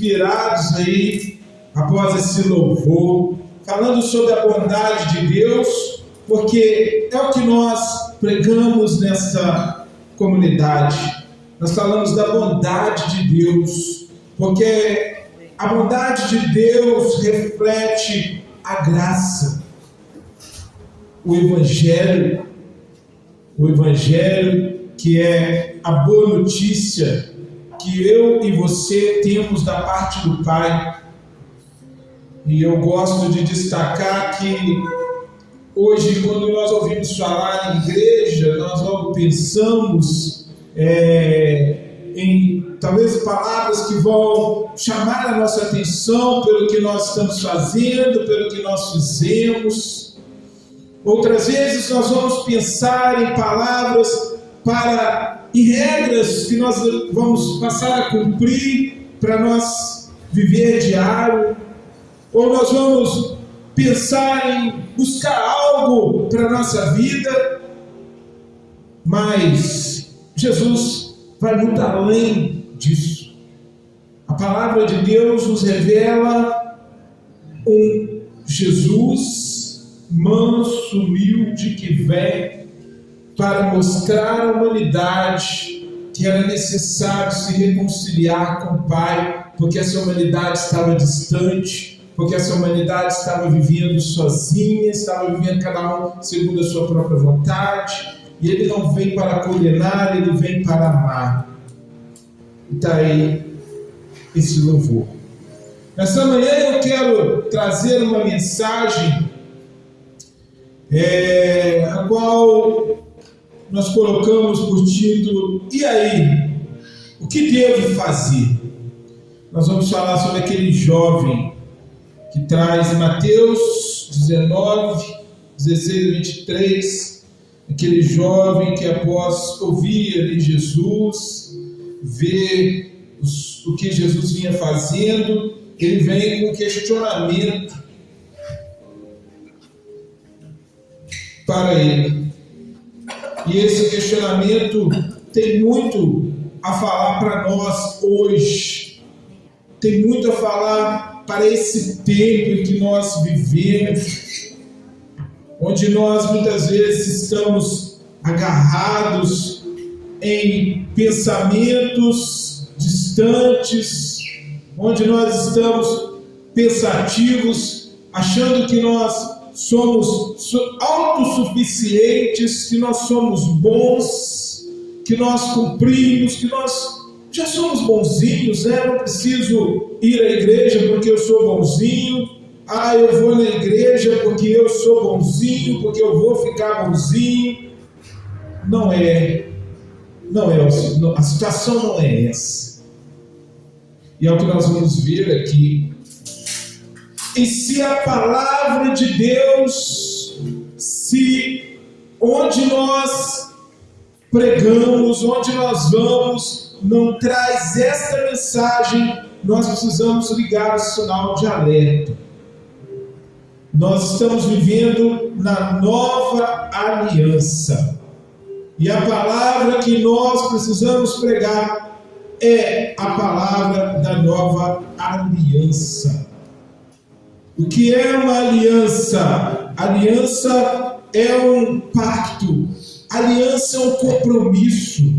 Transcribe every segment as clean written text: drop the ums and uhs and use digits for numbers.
inspirados aí, após esse louvor, falando sobre a bondade de Deus, porque é o que nós pregamos nessa comunidade. Nós falamos da bondade de Deus, porque a bondade de Deus reflete a graça. O Evangelho que é a boa notícia que eu e você temos da parte do Pai. E eu gosto de destacar que hoje, quando nós ouvimos falar em igreja, nós logo pensamos em talvez palavras que vão chamar a nossa atenção pelo que nós estamos fazendo, pelo que nós fizemos. Outras vezes nós vamos pensar em palavras em regras que nós vamos passar a cumprir para nós viver diário. Ou nós vamos pensar em buscar algo para a nossa vida. Mas Jesus vai muito além disso. A palavra de Deus nos revela um Jesus manso, humilde, que vem para mostrar à humanidade que era necessário se reconciliar com o Pai, porque essa humanidade estava distante, porque essa humanidade estava vivendo sozinha, estava vivendo cada um segundo a sua própria vontade, e Ele não vem para condenar, Ele vem para amar. E está aí esse louvor. Nessa manhã eu quero trazer uma mensagem a qual nós colocamos por título: e aí? O que devo fazer? Nós vamos falar sobre aquele jovem que traz Mateus 19, 16 a 23, aquele jovem que após ouvir ali Jesus, ver o que Jesus vinha fazendo, ele vem com um questionamento para ele. E esse questionamento tem muito a falar para nós hoje, tem muito a falar para esse tempo em que nós vivemos, onde nós muitas vezes estamos agarrados em pensamentos distantes, onde nós estamos pensativos, achando que nós somos autossuficientes, que nós somos bons, que nós cumprimos, que nós já somos bonzinhos, né? Não preciso ir à igreja porque eu sou bonzinho. Eu vou na igreja porque eu sou bonzinho, porque eu vou ficar bonzinho. Não é, a situação não é essa. E é o que nós vamos ver aqui. E se a palavra de Deus, se onde nós pregamos, onde nós vamos, não traz esta mensagem, nós precisamos ligar o sinal de alerta. Nós estamos vivendo na nova aliança. E a palavra que nós precisamos pregar é a palavra da nova aliança. O que é uma aliança? Aliança é um pacto. Aliança é um compromisso.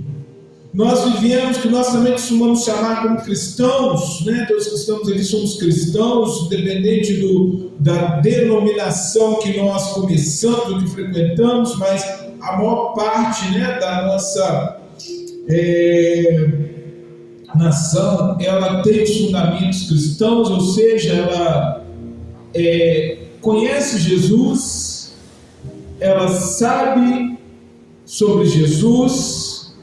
Nós vivemos, que nós também costumamos chamar como cristãos, né? Todos os cristãos aqui somos cristãos, independente da denominação que nós começamos, que frequentamos, mas a maior parte, né, da nossa nação, ela tem os fundamentos cristãos, ou seja, ela conhece Jesus, ela sabe sobre Jesus.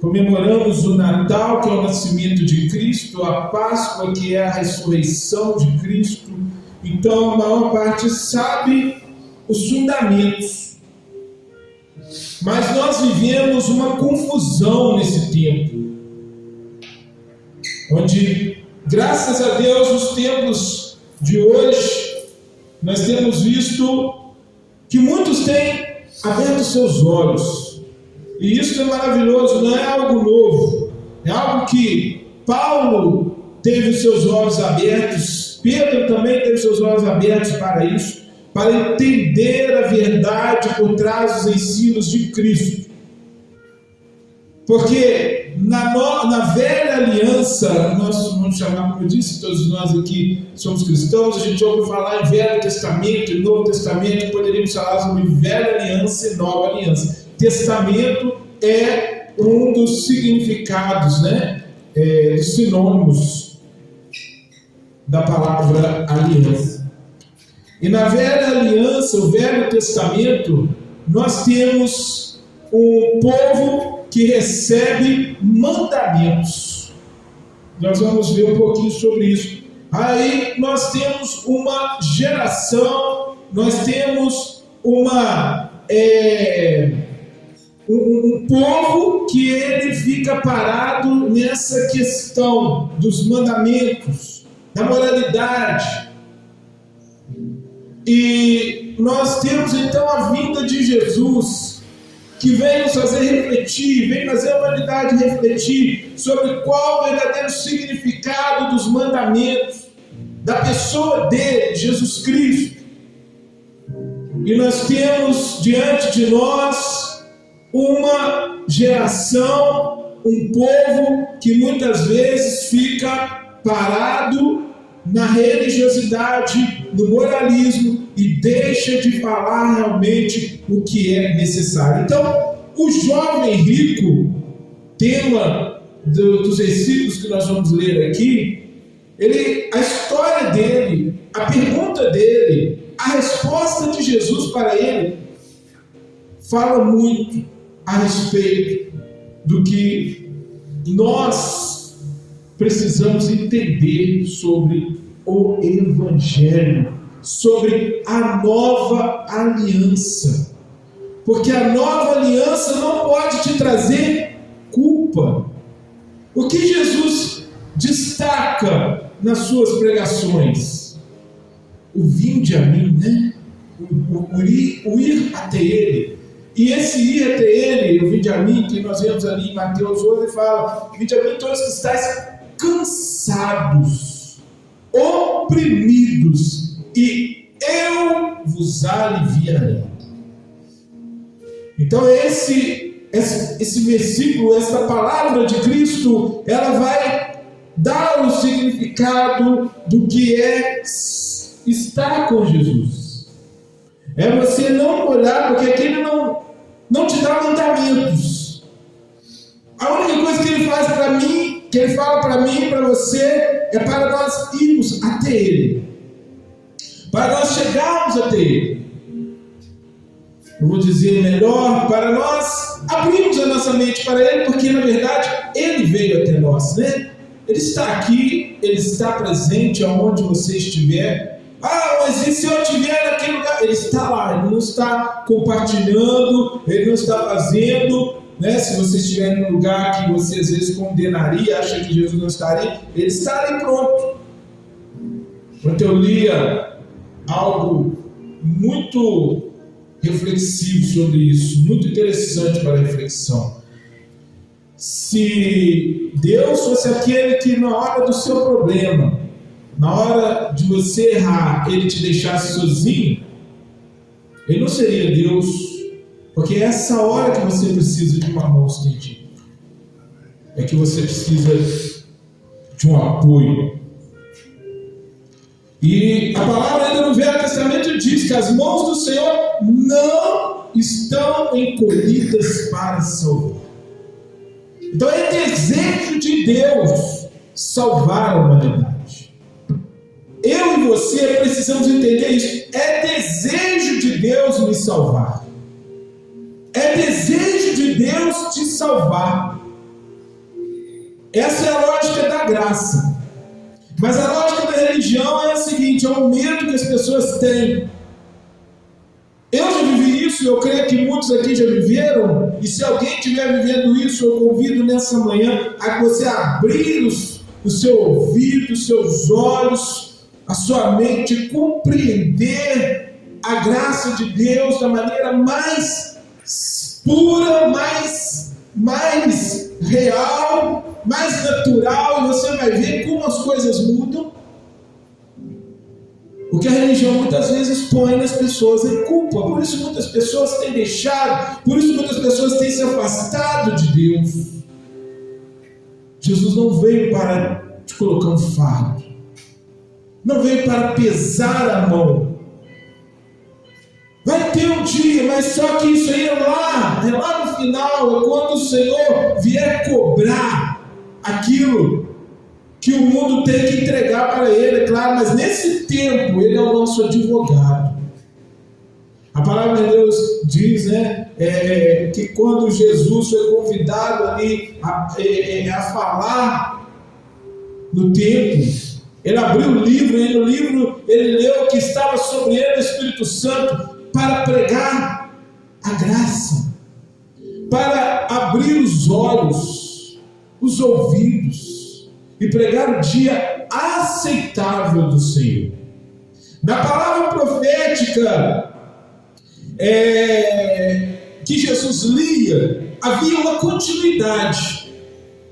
Comemoramos o Natal, que é o nascimento de Cristo, a Páscoa, que é a ressurreição de Cristo. Então, a maior parte sabe os fundamentos. Mas nós vivemos uma confusão nesse tempo, onde, graças a Deus, nos tempos de hoje, nós temos visto que muitos têm aberto seus olhos. E isso é maravilhoso, não é algo novo, é algo que Paulo teve os seus olhos abertos, Pedro também teve os seus olhos abertos para isso, para entender a verdade por trás dos ensinos de Cristo. Porque na velha aliança, nós vamos chamar, como eu disse, todos nós aqui somos cristãos, a gente ouve falar em Velho Testamento e Novo Testamento, poderíamos falar sobre velha aliança e nova aliança. Testamento é um dos significados, né, dos sinônimos da palavra aliança. E na velha aliança, o Velho Testamento, nós temos um povo que recebe mandamentos. Nós vamos ver um pouquinho sobre isso. Aí nós temos uma geração, nós temos um povo que ele fica parado nessa questão dos mandamentos, da moralidade. E nós temos então a vinda de Jesus, que vem nos fazer refletir, vem fazer a humanidade refletir sobre qual o verdadeiro significado dos mandamentos, da pessoa dele, Jesus Cristo. E nós temos diante de nós uma geração, um povo que muitas vezes fica parado na religiosidade, no moralismo, e deixa de falar realmente o que é necessário. Então, o jovem rico, tema dos versículos que nós vamos ler aqui, a história dele, a pergunta dele, a resposta de Jesus para ele, fala muito a respeito do que nós precisamos entender sobre o Evangelho, sobre a nova aliança. Porque a nova aliança não pode te trazer culpa. O que Jesus destaca nas suas pregações? O vinde a mim, né? O ir até Ele. E esse ir até Ele, o vinde a mim, que nós vemos ali em Mateus 11, fala: vinde a mim todos que estáis cansados, oprimidos, e eu vos aliviarei. Então esse versículo, essa palavra de Cristo, ela vai dar o significado do que é estar com Jesus. É você não olhar, porque aqui ele não te dá mandamentos. A única coisa que ele faz para mim, que ele fala para mim e para você, é para nós irmos até Ele, para nós chegarmos até Ele. Eu vou dizer melhor, para nós abrirmos a nossa mente para Ele, porque na verdade Ele veio até nós, né? Ele está aqui, Ele está presente aonde você estiver. Mas e se eu estiver naquele lugar? Ele está lá, Ele não está compartilhando, Ele não está fazendo, né? Se você estiver em um lugar que você às vezes condenaria, acha que Jesus não estaria, Ele está ali pronto. Quando eu lia algo muito reflexivo sobre isso, muito interessante para a reflexão. Se Deus fosse aquele que na hora do seu problema, na hora de você errar, Ele te deixasse sozinho, Ele não seria Deus, porque é essa hora que você precisa de uma mão estendida, é que você precisa de um apoio. E a palavra ainda no Velho Testamento diz que as mãos do Senhor não estão encolhidas para salvar. Então é desejo de Deus salvar a humanidade. Eu e você precisamos entender isso. É desejo de Deus me salvar. É desejo de Deus te salvar. Essa é a lógica da graça. Mas a lógica da religião é a seguinte: é o medo que as pessoas têm. Eu já vivi isso, eu creio que muitos aqui já viveram, e se alguém estiver vivendo isso, eu convido nessa manhã a você abrir o seu ouvido, os seus olhos, a sua mente, compreender a graça de Deus da maneira mais pura, mais real, mais natural, e você vai ver como as coisas mudam. O que a religião muitas vezes põe nas pessoas é culpa. Por isso muitas pessoas têm deixado, por isso muitas pessoas têm se afastado de Deus. Jesus não veio para te colocar um fardo, não veio para pesar a mão. Vai ter um dia, mas só que isso aí é lá no final, é quando o Senhor vier cobrar aquilo que o mundo tem que entregar para Ele, é claro, mas nesse tempo Ele é o nosso advogado. A palavra de Deus diz, que quando Jesus foi convidado ali a falar no templo, ele abriu o livro, e no livro ele leu que estava sobre ele o Espírito Santo para pregar a graça, para abrir os olhos, os ouvidos, e pregar o dia aceitável do Senhor. Na palavra profética que Jesus lia, havia uma continuidade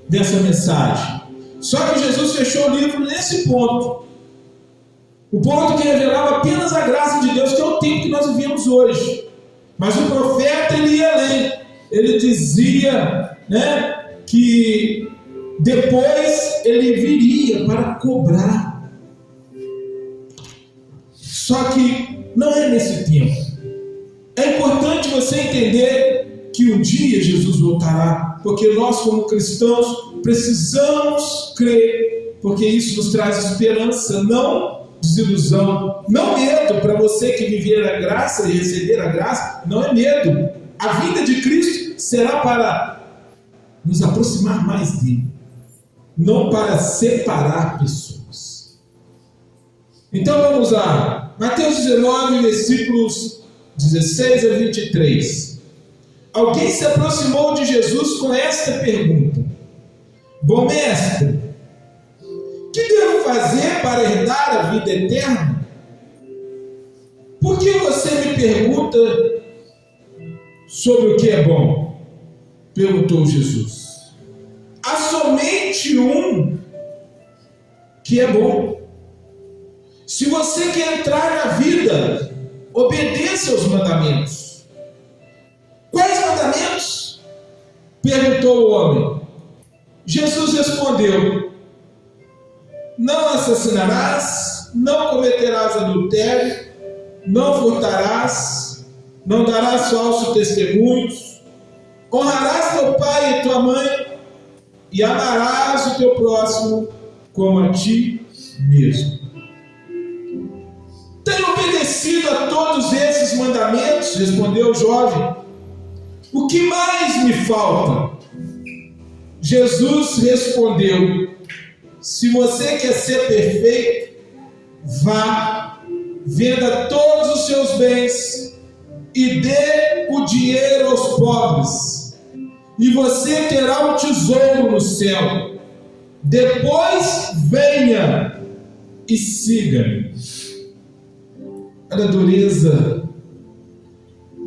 dessa mensagem. Só que Jesus fechou o livro nesse ponto. O ponto que revelava apenas a graça de Deus, que é o tempo que nós vivemos hoje. Mas o profeta, ele ia além. Ele dizia, que depois ele viria para cobrar. Só que não é nesse tempo. É importante você entender que um dia Jesus voltará, porque nós, como cristãos, precisamos crer, porque isso nos traz esperança, não desilusão, não medo. Para você que viver a graça e receber a graça, não é medo. A vinda de Cristo será para nos aproximar mais dele, não para separar pessoas. Então vamos lá, Mateus 19, versículos 16 a 23. Alguém se aproximou de Jesus com esta pergunta: Bom mestre, que devo fazer para herdar a vida eterna? Por que você me pergunta sobre o que é bom? Perguntou Jesus. Há somente um que é bom. Se você quer entrar na vida, obedeça aos mandamentos. Quais mandamentos? Perguntou o homem. Jesus respondeu: não assassinarás, não cometerás adultério, não furtarás, não darás falso testemunho, honrarás teu pai e tua mãe, e amarás o teu próximo como a ti mesmo. Tenho obedecido a todos esses mandamentos, respondeu o jovem. O que mais me falta? Jesus respondeu: se você quer ser perfeito, vá, venda todos os seus bens e dê o dinheiro aos pobres, e você terá um tesouro no céu. Depois venha e siga-me. Olha a dureza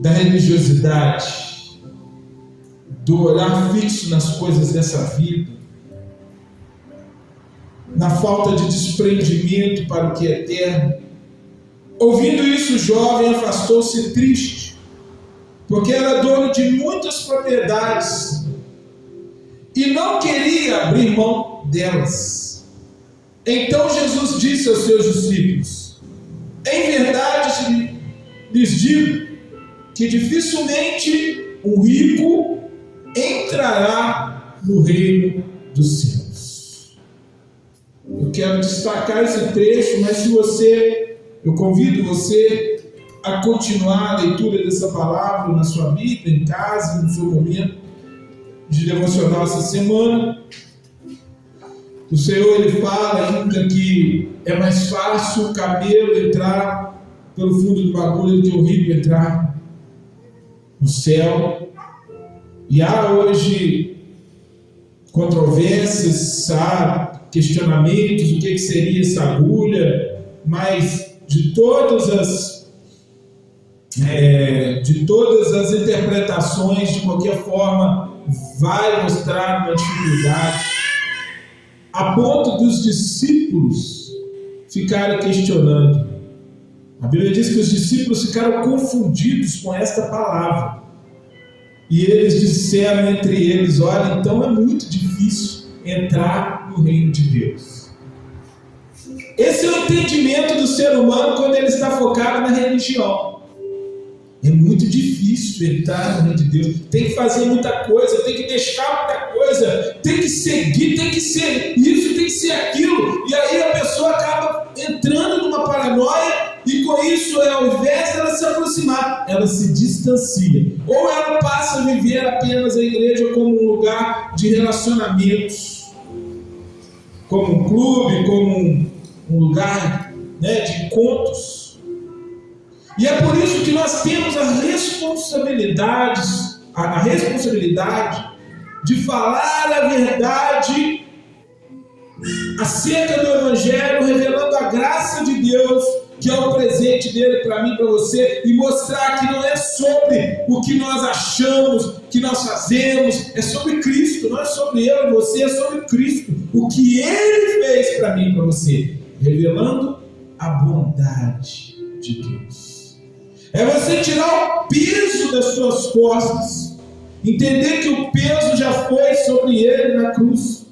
da religiosidade, do olhar fixo nas coisas dessa vida, na falta de desprendimento para o que é eterno. Ouvindo isso, o jovem afastou-se triste, porque era dono de muitas propriedades e não queria abrir mão delas. Então Jesus disse aos seus discípulos: em verdade lhes digo que dificilmente o rico entrará no reino dos céus. Eu quero destacar esse trecho, mas eu convido você a continuar a leitura dessa palavra na sua vida, em casa, no seu momento de devocional essa semana. O Senhor, ele fala ainda que é mais fácil o camelo entrar pelo fundo do bagulho do que o rico entrar no céu. E há hoje controvérsias, questionamentos, o que seria essa agulha, mas de todas as interpretações, de qualquer forma, vai mostrar uma dificuldade. a ponto dos discípulos ficarem questionando. A Bíblia diz que os discípulos ficaram confundidos com esta palavra. E eles disseram entre eles: olha, então é muito difícil entrar no reino de Deus. Esse é o entendimento do ser humano quando ele está focado na religião. É muito difícil entrar no reino de Deus. Tem que fazer muita coisa, tem que deixar muita coisa, tem que seguir, tem que ser isso, tem que ser aquilo. E aí a pessoa acaba entrando numa paranoia e com isso, ao invés dela se aproximar, ela se distancia. Ou ela passa a viver apenas a igreja como um lugar de relacionamentos, como um clube, como um lugar, né, de encontros. E é por isso que nós temos a responsabilidade de falar a verdade acerca do Evangelho, revelando a graça de Deus, que é o presente dele para mim e para você, e mostrar que não é sobre o que nós achamos, que nós fazemos, é sobre Cristo, não é sobre eu e você, é sobre Cristo, o que ele fez para mim e para você, revelando a bondade de Deus. É você tirar o peso das suas costas, entender que o peso já foi sobre ele na cruz.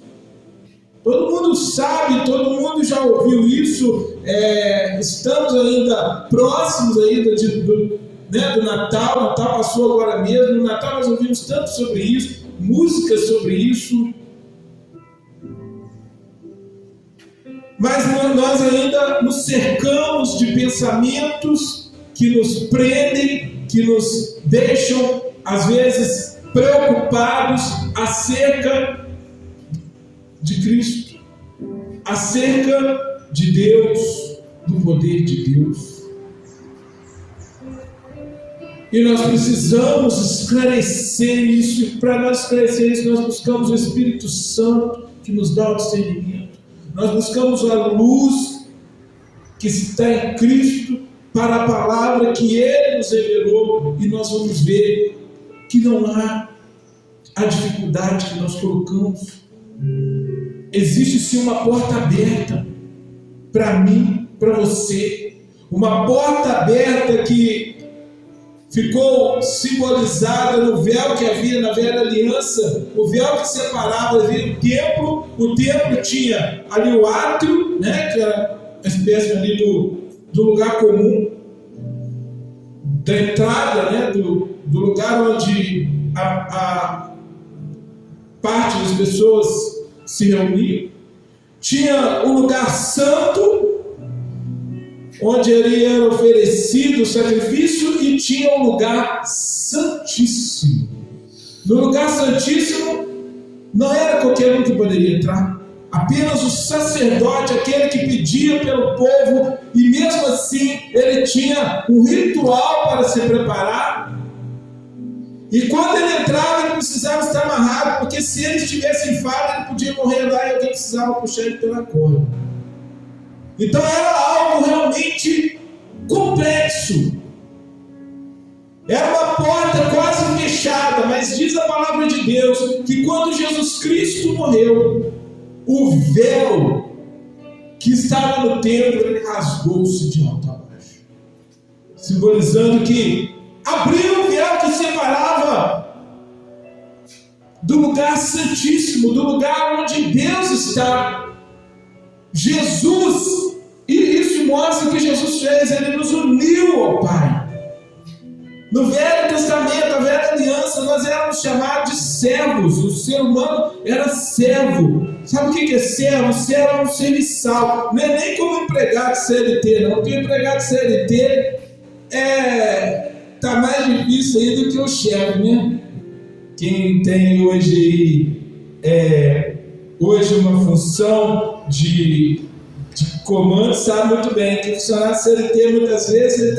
Todo mundo sabe, todo mundo já ouviu isso. Estamos ainda próximos ainda do Natal. O Natal passou agora mesmo. No Natal nós ouvimos tanto sobre isso, músicas sobre isso. Mas nós ainda nos cercamos de pensamentos que nos prendem, que nos deixam, às vezes, preocupados acerca de Cristo, acerca de Deus, do poder de Deus. E nós precisamos esclarecer isso, e para nós esclarecer isso, nós buscamos o Espírito Santo, que nos dá o discernimento. Nós buscamos a luz que está em Cristo, para a palavra que Ele nos revelou, e nós vamos ver que não há a dificuldade que nós colocamos. Existe sim uma porta aberta para mim, para você, uma porta aberta que ficou simbolizada no véu que havia na velha aliança, o véu que separava ali o templo tinha ali o átrio, né, que era a espécie ali do lugar comum, da entrada, né, do lugar onde a parte das pessoas se reuniam. Tinha o lugar santo, onde ali era oferecido o sacrifício, e tinha o lugar santíssimo. No lugar santíssimo não era qualquer um que poderia entrar. Apenas o sacerdote, aquele que pedia pelo povo, e mesmo assim ele tinha um ritual para se preparar. E quando ele entrava, ele precisava estar amarrado, porque se ele estivesse em falha, ele podia morrer lá e alguém precisava puxar ele pela corda. Então era algo realmente complexo. Era uma porta quase fechada, mas diz a palavra de Deus que quando Jesus Cristo morreu, o véu que estava no templo, ele rasgou-se de alto a baixo, simbolizando que abriu o véu que separava do lugar santíssimo, do lugar onde Deus está. Jesus, e isso mostra que Jesus fez, ele nos uniu ao Pai. No Velho Testamento, a Velha Aliança, nós éramos chamados de servos. O ser humano era servo. Sabe o que é servo? Servo é um serviçal. Não é nem como empregado de CLT, não. Porque o empregado de CLT está mais difícil aí do que o chefe, né? Quem tem hoje uma função de comando sabe muito bem que o funcionário de CLT, muitas vezes, ele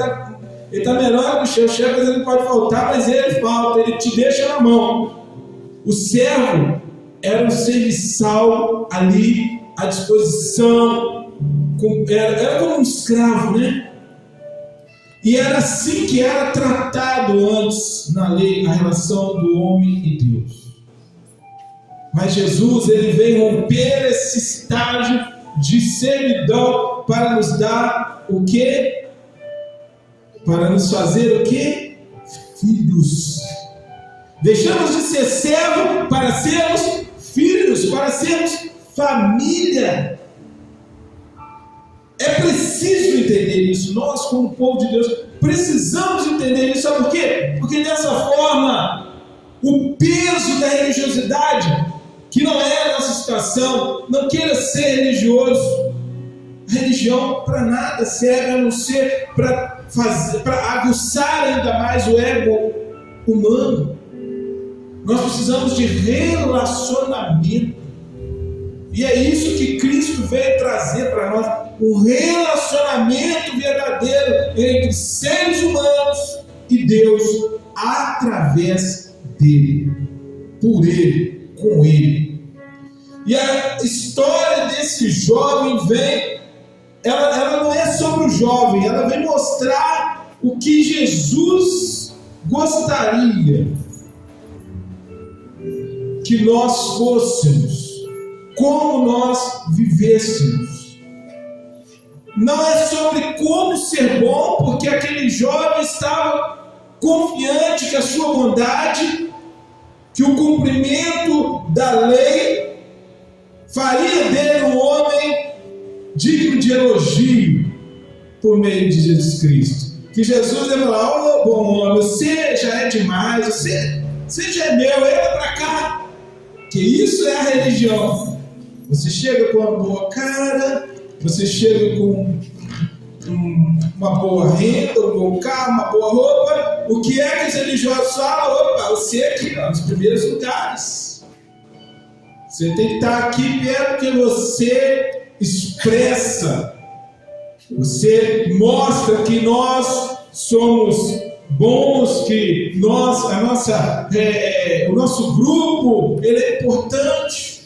está melhor que o chefe, às vezes ele pode faltar, mas ele falta, ele te deixa na mão. O servo era um serviçal ali à disposição, era como um escravo, né? E era assim que era tratado antes na lei a relação do homem e Deus. Mas Jesus, ele vem romper esse estágio de servidão para nos dar o quê? Para nos fazer o quê? Filhos. Deixamos de ser servo para sermos filhos, para sermos família. É preciso entender isso. Nós, como povo de Deus, precisamos entender isso. Sabe por quê? Porque dessa forma, o peso da religiosidade, que não é a nossa situação, não queira ser religioso. A religião para nada serve a não ser para aguçar ainda mais o ego humano. Nós precisamos de relacionamento. E é isso que Cristo veio trazer para nós. Um relacionamento verdadeiro entre seres humanos e Deus, através dele, por ele, com ele. E a história desse jovem ela não é sobre o jovem, ela vem mostrar o que Jesus gostaria que nós fôssemos, como nós vivêssemos. Não é sobre como ser bom, porque aquele jovem estava confiante que a sua bondade, que o cumprimento da lei faria dele um homem digno de elogio por meio de Jesus Cristo. Que Jesus ia falar: ô bom homem, você já é demais, você já é meu, entra para cá. Que isso é a religião. Você chega com uma boa cara, você chega com uma boa renda, um bom carro, uma boa roupa. O que é que os religiosos falam? Opa, você aqui, ó, nos primeiros lugares. Você tem que estar aqui perto, porque você expressa, você mostra que nós somos bons, que o nosso grupo ele é importante.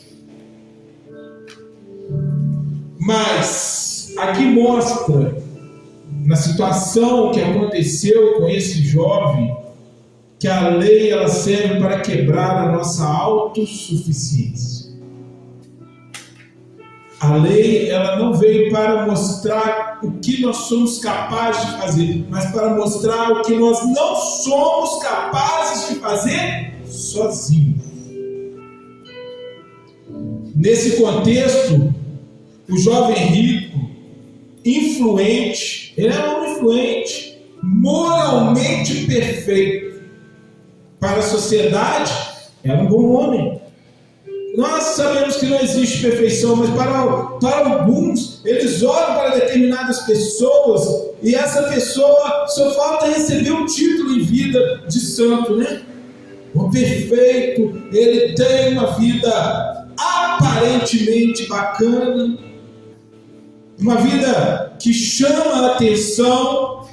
Mas aqui mostra, na situação que aconteceu com esse jovem, que a lei ela serve para quebrar a nossa autossuficiência. A lei ela não veio para mostrar o que nós somos capazes de fazer, mas para mostrar o que nós não somos capazes de fazer sozinhos. Nesse contexto, o jovem rico, influente, ele era um homem influente, moralmente perfeito. Para a sociedade, era um bom homem. Nós sabemos que não existe perfeição, mas para alguns, eles olham para determinadas pessoas e essa pessoa só falta receber um título em vida de santo, né? O perfeito, ele tem uma vida aparentemente bacana, uma vida que chama a atenção,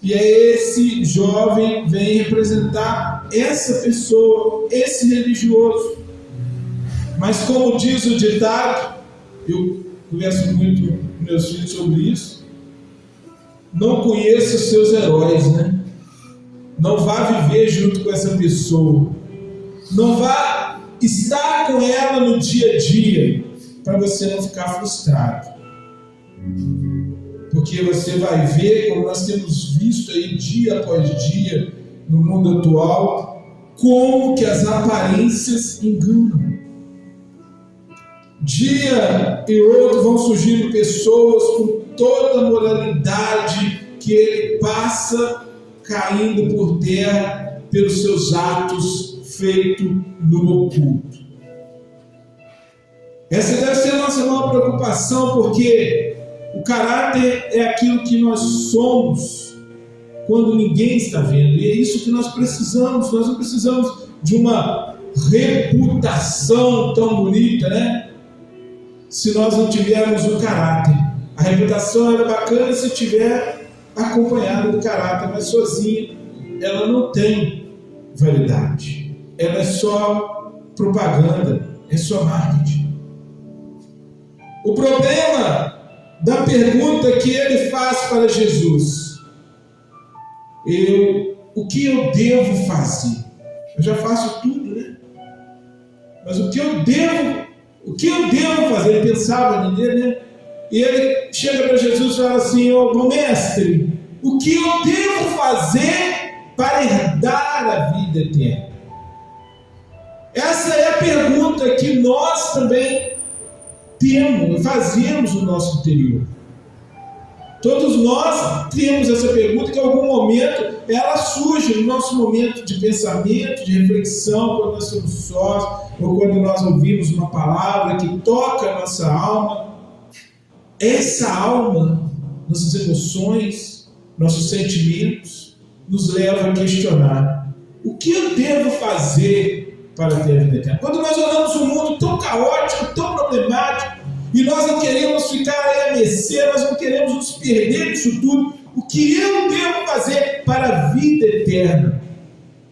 e esse jovem vem representar essa pessoa, esse religioso. Mas como diz o ditado, eu converso muito com meus filhos sobre isso, não conheça os seus heróis, né? Não vá viver junto com essa pessoa, não vá estar com ela no dia a dia, para você não ficar frustrado. Porque você vai ver, como nós temos visto aí dia após dia no mundo atual, como que as aparências enganam. Dia e outro vão surgindo pessoas com toda a moralidade que ele passa caindo por terra pelos seus atos feitos no oculto. Essa deve ser a nossa maior preocupação, porque o caráter é aquilo que nós somos quando ninguém está vendo, e é isso que nós precisamos. Nós não precisamos de uma reputação tão bonita, né? Se nós não tivermos o caráter. A reputação é bacana se tiver acompanhada do caráter, mas sozinha ela não tem validade. Ela é só propaganda, é só marketing. O problema da pergunta que ele faz para Jesus: o que eu devo fazer? Eu já faço tudo, né? mas o que eu devo fazer? Ele pensava nele, né? E ele chega para Jesus e fala assim: ô mestre, o que eu devo fazer para herdar a vida eterna? Essa é a pergunta que nós também fazemos no nosso interior. Todos nós temos essa pergunta que em algum momento ela surge no nosso momento de pensamento, de reflexão, quando nós estamos sós, ou quando nós ouvimos uma palavra que toca a nossa alma. Essa alma, nossas emoções, nossos sentimentos, nos leva a questionar: o que eu devo fazer para ter a vida eterna? Quando nós olhamos um mundo tão caótico, tão problemático, e nós não queremos ficar aí a mercê, nós não queremos nos perder disso tudo, o que eu devo fazer para a vida eterna?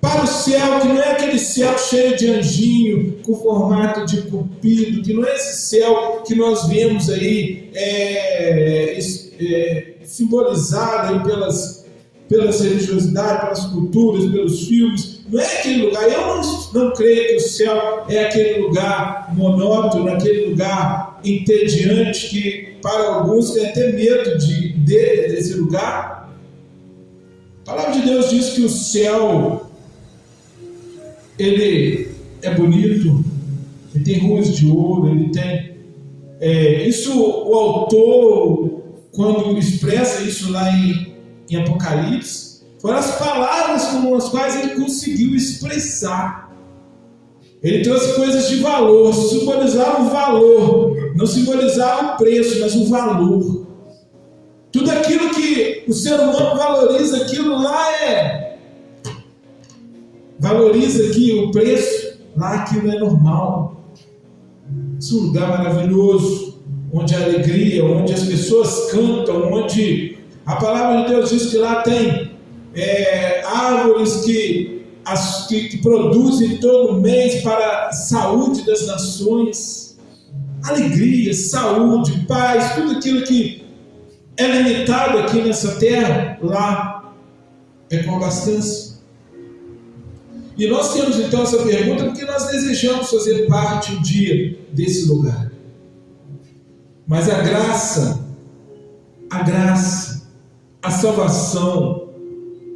Para o céu, que não é aquele céu cheio de anjinho, com formato de cupido, que não é esse céu que nós vemos aí simbolizado aí pelas religiosidades, pelas culturas, pelos filmes. Não é aquele lugar. Eu não creio que o céu é aquele lugar monótono, aquele lugar entediante, que para alguns tem até medo desse lugar. A palavra de Deus diz que o céu, ele é bonito, ele tem ruas de ouro, ele tem... isso o autor, quando expressa isso lá em Apocalipse, foram as palavras com as quais ele conseguiu expressar. Ele trouxe coisas de valor, simbolizava o valor, não simbolizava o preço, mas o valor. Tudo aquilo que o ser humano valoriza, aquilo lá valoriza aqui o preço, lá aquilo é normal. Esse é um lugar maravilhoso, onde há alegria, onde as pessoas cantam, onde a palavra de Deus diz que lá tem árvores que produzem todo mês para a saúde das nações. Alegria, saúde, paz, tudo aquilo que é limitado aqui nessa terra, lá é com abastância. E nós temos então essa pergunta porque nós desejamos fazer parte um dia desse lugar. Mas a graça, a salvação,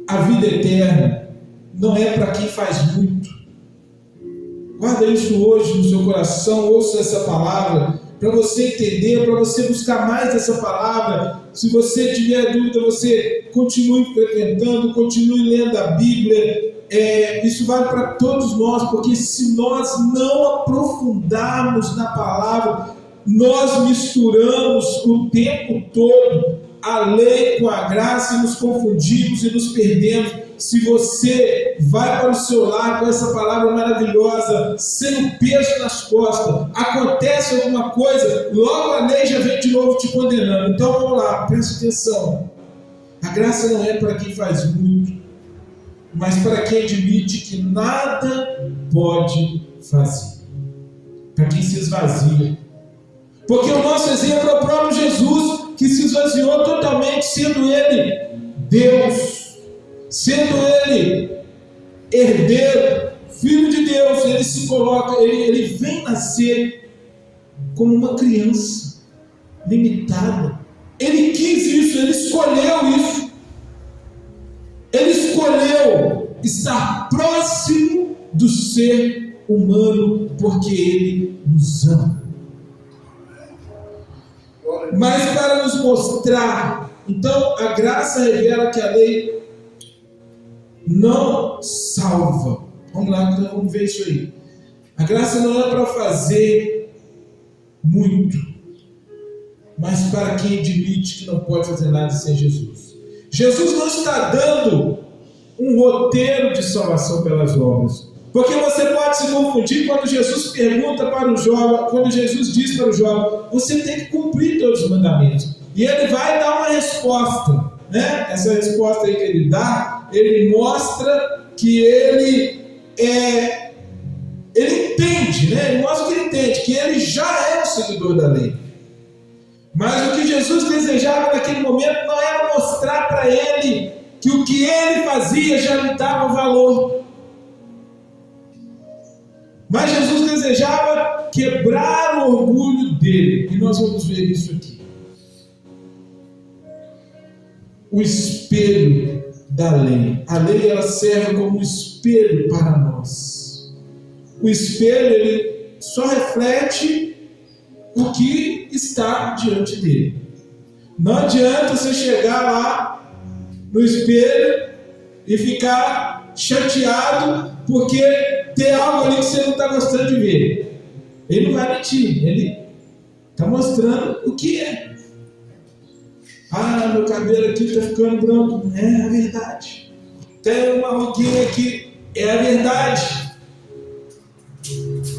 a vida eterna, não é para quem faz muito. Guarda isso hoje no seu coração, ouça essa palavra, para você entender, para você buscar mais essa palavra. Se você tiver dúvida, você continue frequentando, continue lendo a Bíblia. Isso vale para todos nós, porque se nós não aprofundarmos na palavra, nós misturamos o tempo todo a lei com a graça e nos confundimos e nos perdemos. Se você vai para o seu lar com essa palavra maravilhosa, sem o peso nas costas, acontece alguma coisa, logo a lei já vem de novo te condenando. Então vamos lá, preste atenção. A graça não é para quem faz muito, mas para quem admite que nada pode fazer, para quem se esvazia. Porque o nosso exemplo é o próprio Jesus, que se esvaziou totalmente, sendo Ele Deus, sendo Ele herdeiro, Filho de Deus. Ele se coloca, ele vem nascer como uma criança limitada. Ele quis isso, ele escolheu isso. Ele escolheu estar próximo do ser humano, porque Ele nos ama. Mas para nos mostrar, então a graça revela que a lei não salva. Vamos lá, então vamos ver isso aí. A graça não é para fazer muito, mas para quem admite que não pode fazer nada sem Jesus. Jesus não está dando um roteiro de salvação pelas obras. Porque você pode se confundir quando Jesus pergunta para o jovem, quando Jesus diz para o jovem: você tem que cumprir todos os mandamentos. E ele vai dar uma resposta, né? Essa resposta aí que ele dá, ele mostra que ele entende, né? Ele mostra que ele entende, que ele já é um seguidor da lei. Mas o que Jesus desejava naquele momento não era mostrar para ele que o que ele fazia já lhe dava valor. Mas Jesus desejava quebrar o orgulho dele. E nós vamos ver isso aqui. O espelho da lei. A lei, ela serve como um espelho para nós. O espelho, ele só reflete o que está diante dele. Não adianta você chegar lá no espelho e ficar chateado porque tem algo ali que você não está gostando de ver. Ele não vai mentir, ele está mostrando o que é. Ah, meu cabelo aqui está ficando branco. É a verdade. Tem uma ruguinha aqui. É a verdade.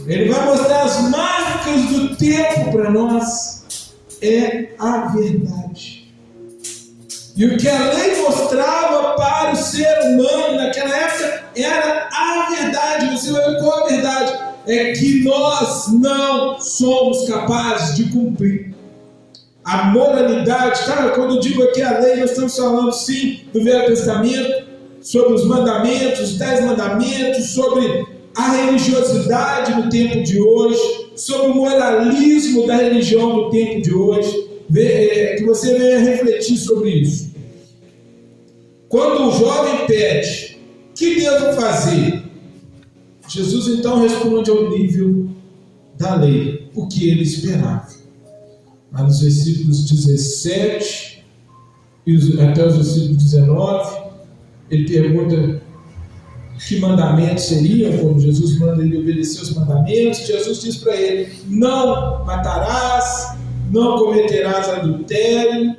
Ele vai mostrar as marcas do tempo para nós. É a verdade. E o que a lei mostrava para o ser humano naquela época era a verdade. Você vai ver qual a verdade? É que nós não somos capazes de cumprir. A moralidade, cara, quando eu digo aqui a lei, nós estamos falando sim do Velho Testamento, sobre os mandamentos, os 10 mandamentos, sobre a religiosidade no tempo de hoje, sobre o moralismo da religião no tempo de hoje, que você venha refletir sobre isso. Quando o jovem pede, o que devo fazer? Jesus então responde ao nível da lei, o que ele esperava. Lá nos versículos 17 até os versículos 19, ele pergunta que mandamentos seriam, como Jesus manda ele obedecer os mandamentos. Jesus diz para ele: não matarás, não cometerás adultério,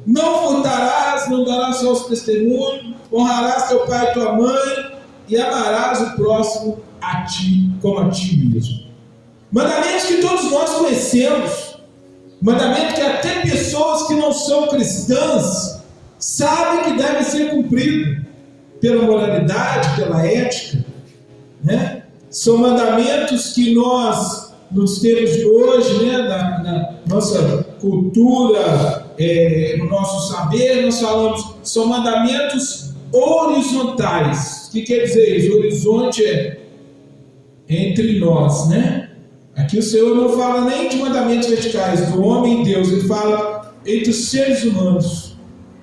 não furtarás, não darás falso testemunho, honrarás teu pai e tua mãe, e amarás o próximo a ti como a ti mesmo. Mandamentos que todos nós conhecemos. Mandamento que até pessoas que não são cristãs sabem que deve ser cumprido pela moralidade, pela ética, né? São mandamentos que nós, nos tempos de hoje, né, na nossa cultura, no nosso saber, nós falamos, são mandamentos horizontais. O que quer dizer isso? O horizonte é entre nós, né? Aqui o Senhor não fala nem de mandamentos verticais, do homem e Deus, ele fala entre os seres humanos.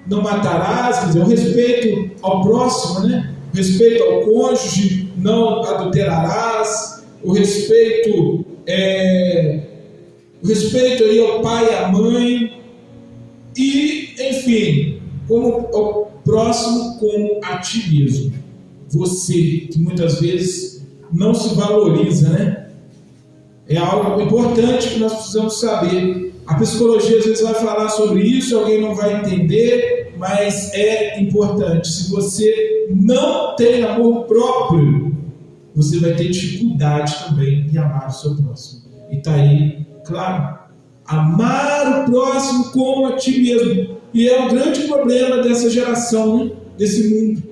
Não matarás, quer dizer, o respeito ao próximo, né? O respeito ao cônjuge, não adulterarás, o respeito aí ao pai e à mãe, e, enfim, como ao próximo como a ti mesmo. Você, que muitas vezes não se valoriza, né? É algo importante que nós precisamos saber. A psicologia às vezes vai falar sobre isso, alguém não vai entender, mas é importante. Se você não tem amor próprio, você vai ter dificuldade também em amar o seu próximo. E está aí, claro, amar o próximo como a ti mesmo. E é o grande problema dessa geração, né? Desse mundo.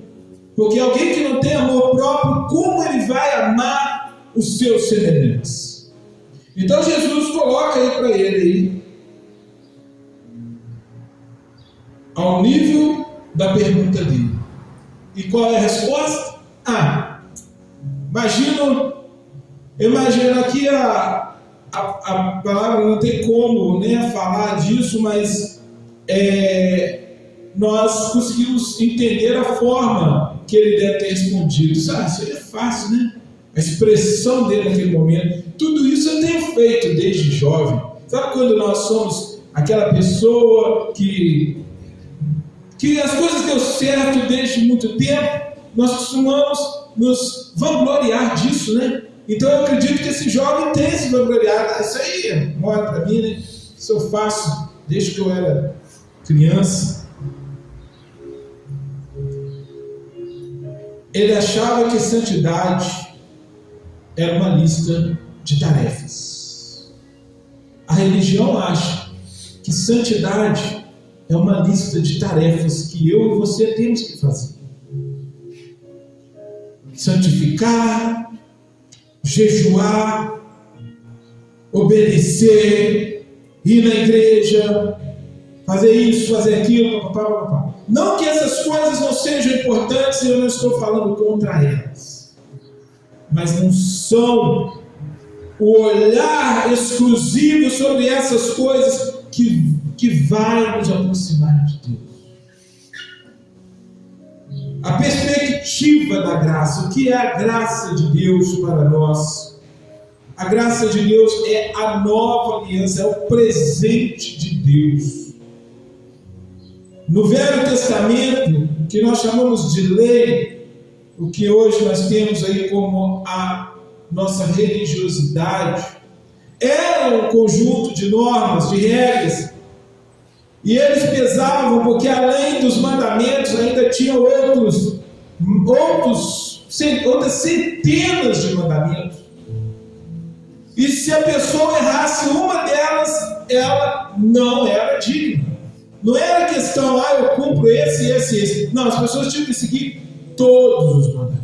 Porque alguém que não tem amor próprio, como ele vai amar os seus semelhantes? Então Jesus coloca aí para ele aí, ao nível da pergunta dele. E qual é a resposta? Imagino aqui a palavra não tem como, né, falar disso, mas nós conseguimos entender a forma que ele deve ter respondido. Isso aí é fácil, né? A expressão dele naquele momento. Tudo isso eu tenho feito desde jovem. Sabe quando nós somos aquela pessoa que as coisas deu certo desde muito tempo? Nós costumamos nos vangloriar disso, né? Então eu acredito que esse jovem tem se vangloriado. Isso aí mora para mim, né? Isso eu faço desde que eu era criança. Ele achava que santidade era uma lista de tarefas. A religião acha que santidade é uma lista de tarefas que eu e você temos que fazer. Santificar, jejuar, obedecer, ir na igreja, fazer isso, fazer aquilo, papapá. Não que essas coisas não sejam importantes, eu não estou falando contra elas, mas não são o olhar exclusivo sobre essas coisas que vai nos aproximar de Deus. A perspectiva da graça, o que é a graça de Deus para nós? A graça de Deus é a nova aliança, é o presente de Deus. No Velho Testamento, que nós chamamos de lei, o que hoje nós temos aí como a nossa religiosidade, era um conjunto de normas, de regras, e eles pesavam porque além dos mandamentos ainda tinham outras centenas de mandamentos. E se a pessoa errasse uma delas, ela não era digna. Não era questão, eu cumpro esse. Não, as pessoas tinham que seguir todos os mandamentos.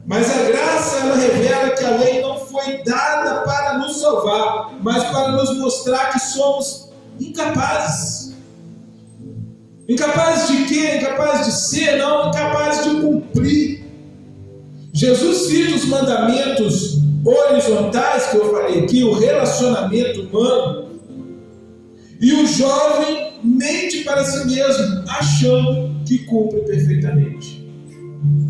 Mas a graça, ela revela que a lei não foi dada para nos salvar, mas para nos mostrar que somos incapazes. Incapazes de quê? Incapazes de ser? Não, incapazes de cumprir. Jesus cita os mandamentos horizontais que eu falei aqui, o relacionamento humano, e o jovem mente para si mesmo, achando que cumpre perfeitamente.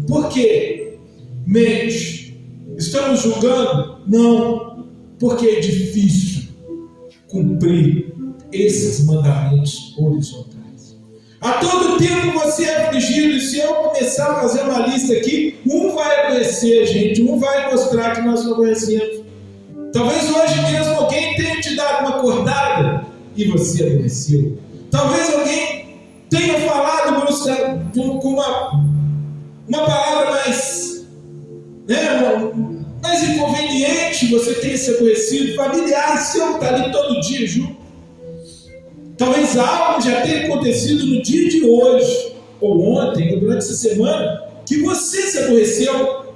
Por quê? Mente. Estamos julgando? Não, porque é difícil cumprir esses mandamentos horizontais. A todo tempo você é afligido, e se eu começar a fazer uma lista aqui, um vai adoecer, gente, um vai mostrar que nós não adoecemos. Talvez hoje mesmo alguém tenha te dado uma cortada e você adoeceu. Talvez alguém tenha falado com uma palavra mais inconveniente, você tenha se adoecido. Familiar seu está ali todo dia junto. Talvez algo já tenha acontecido no dia de hoje, ou ontem, ou durante essa semana, que você se aborreceu.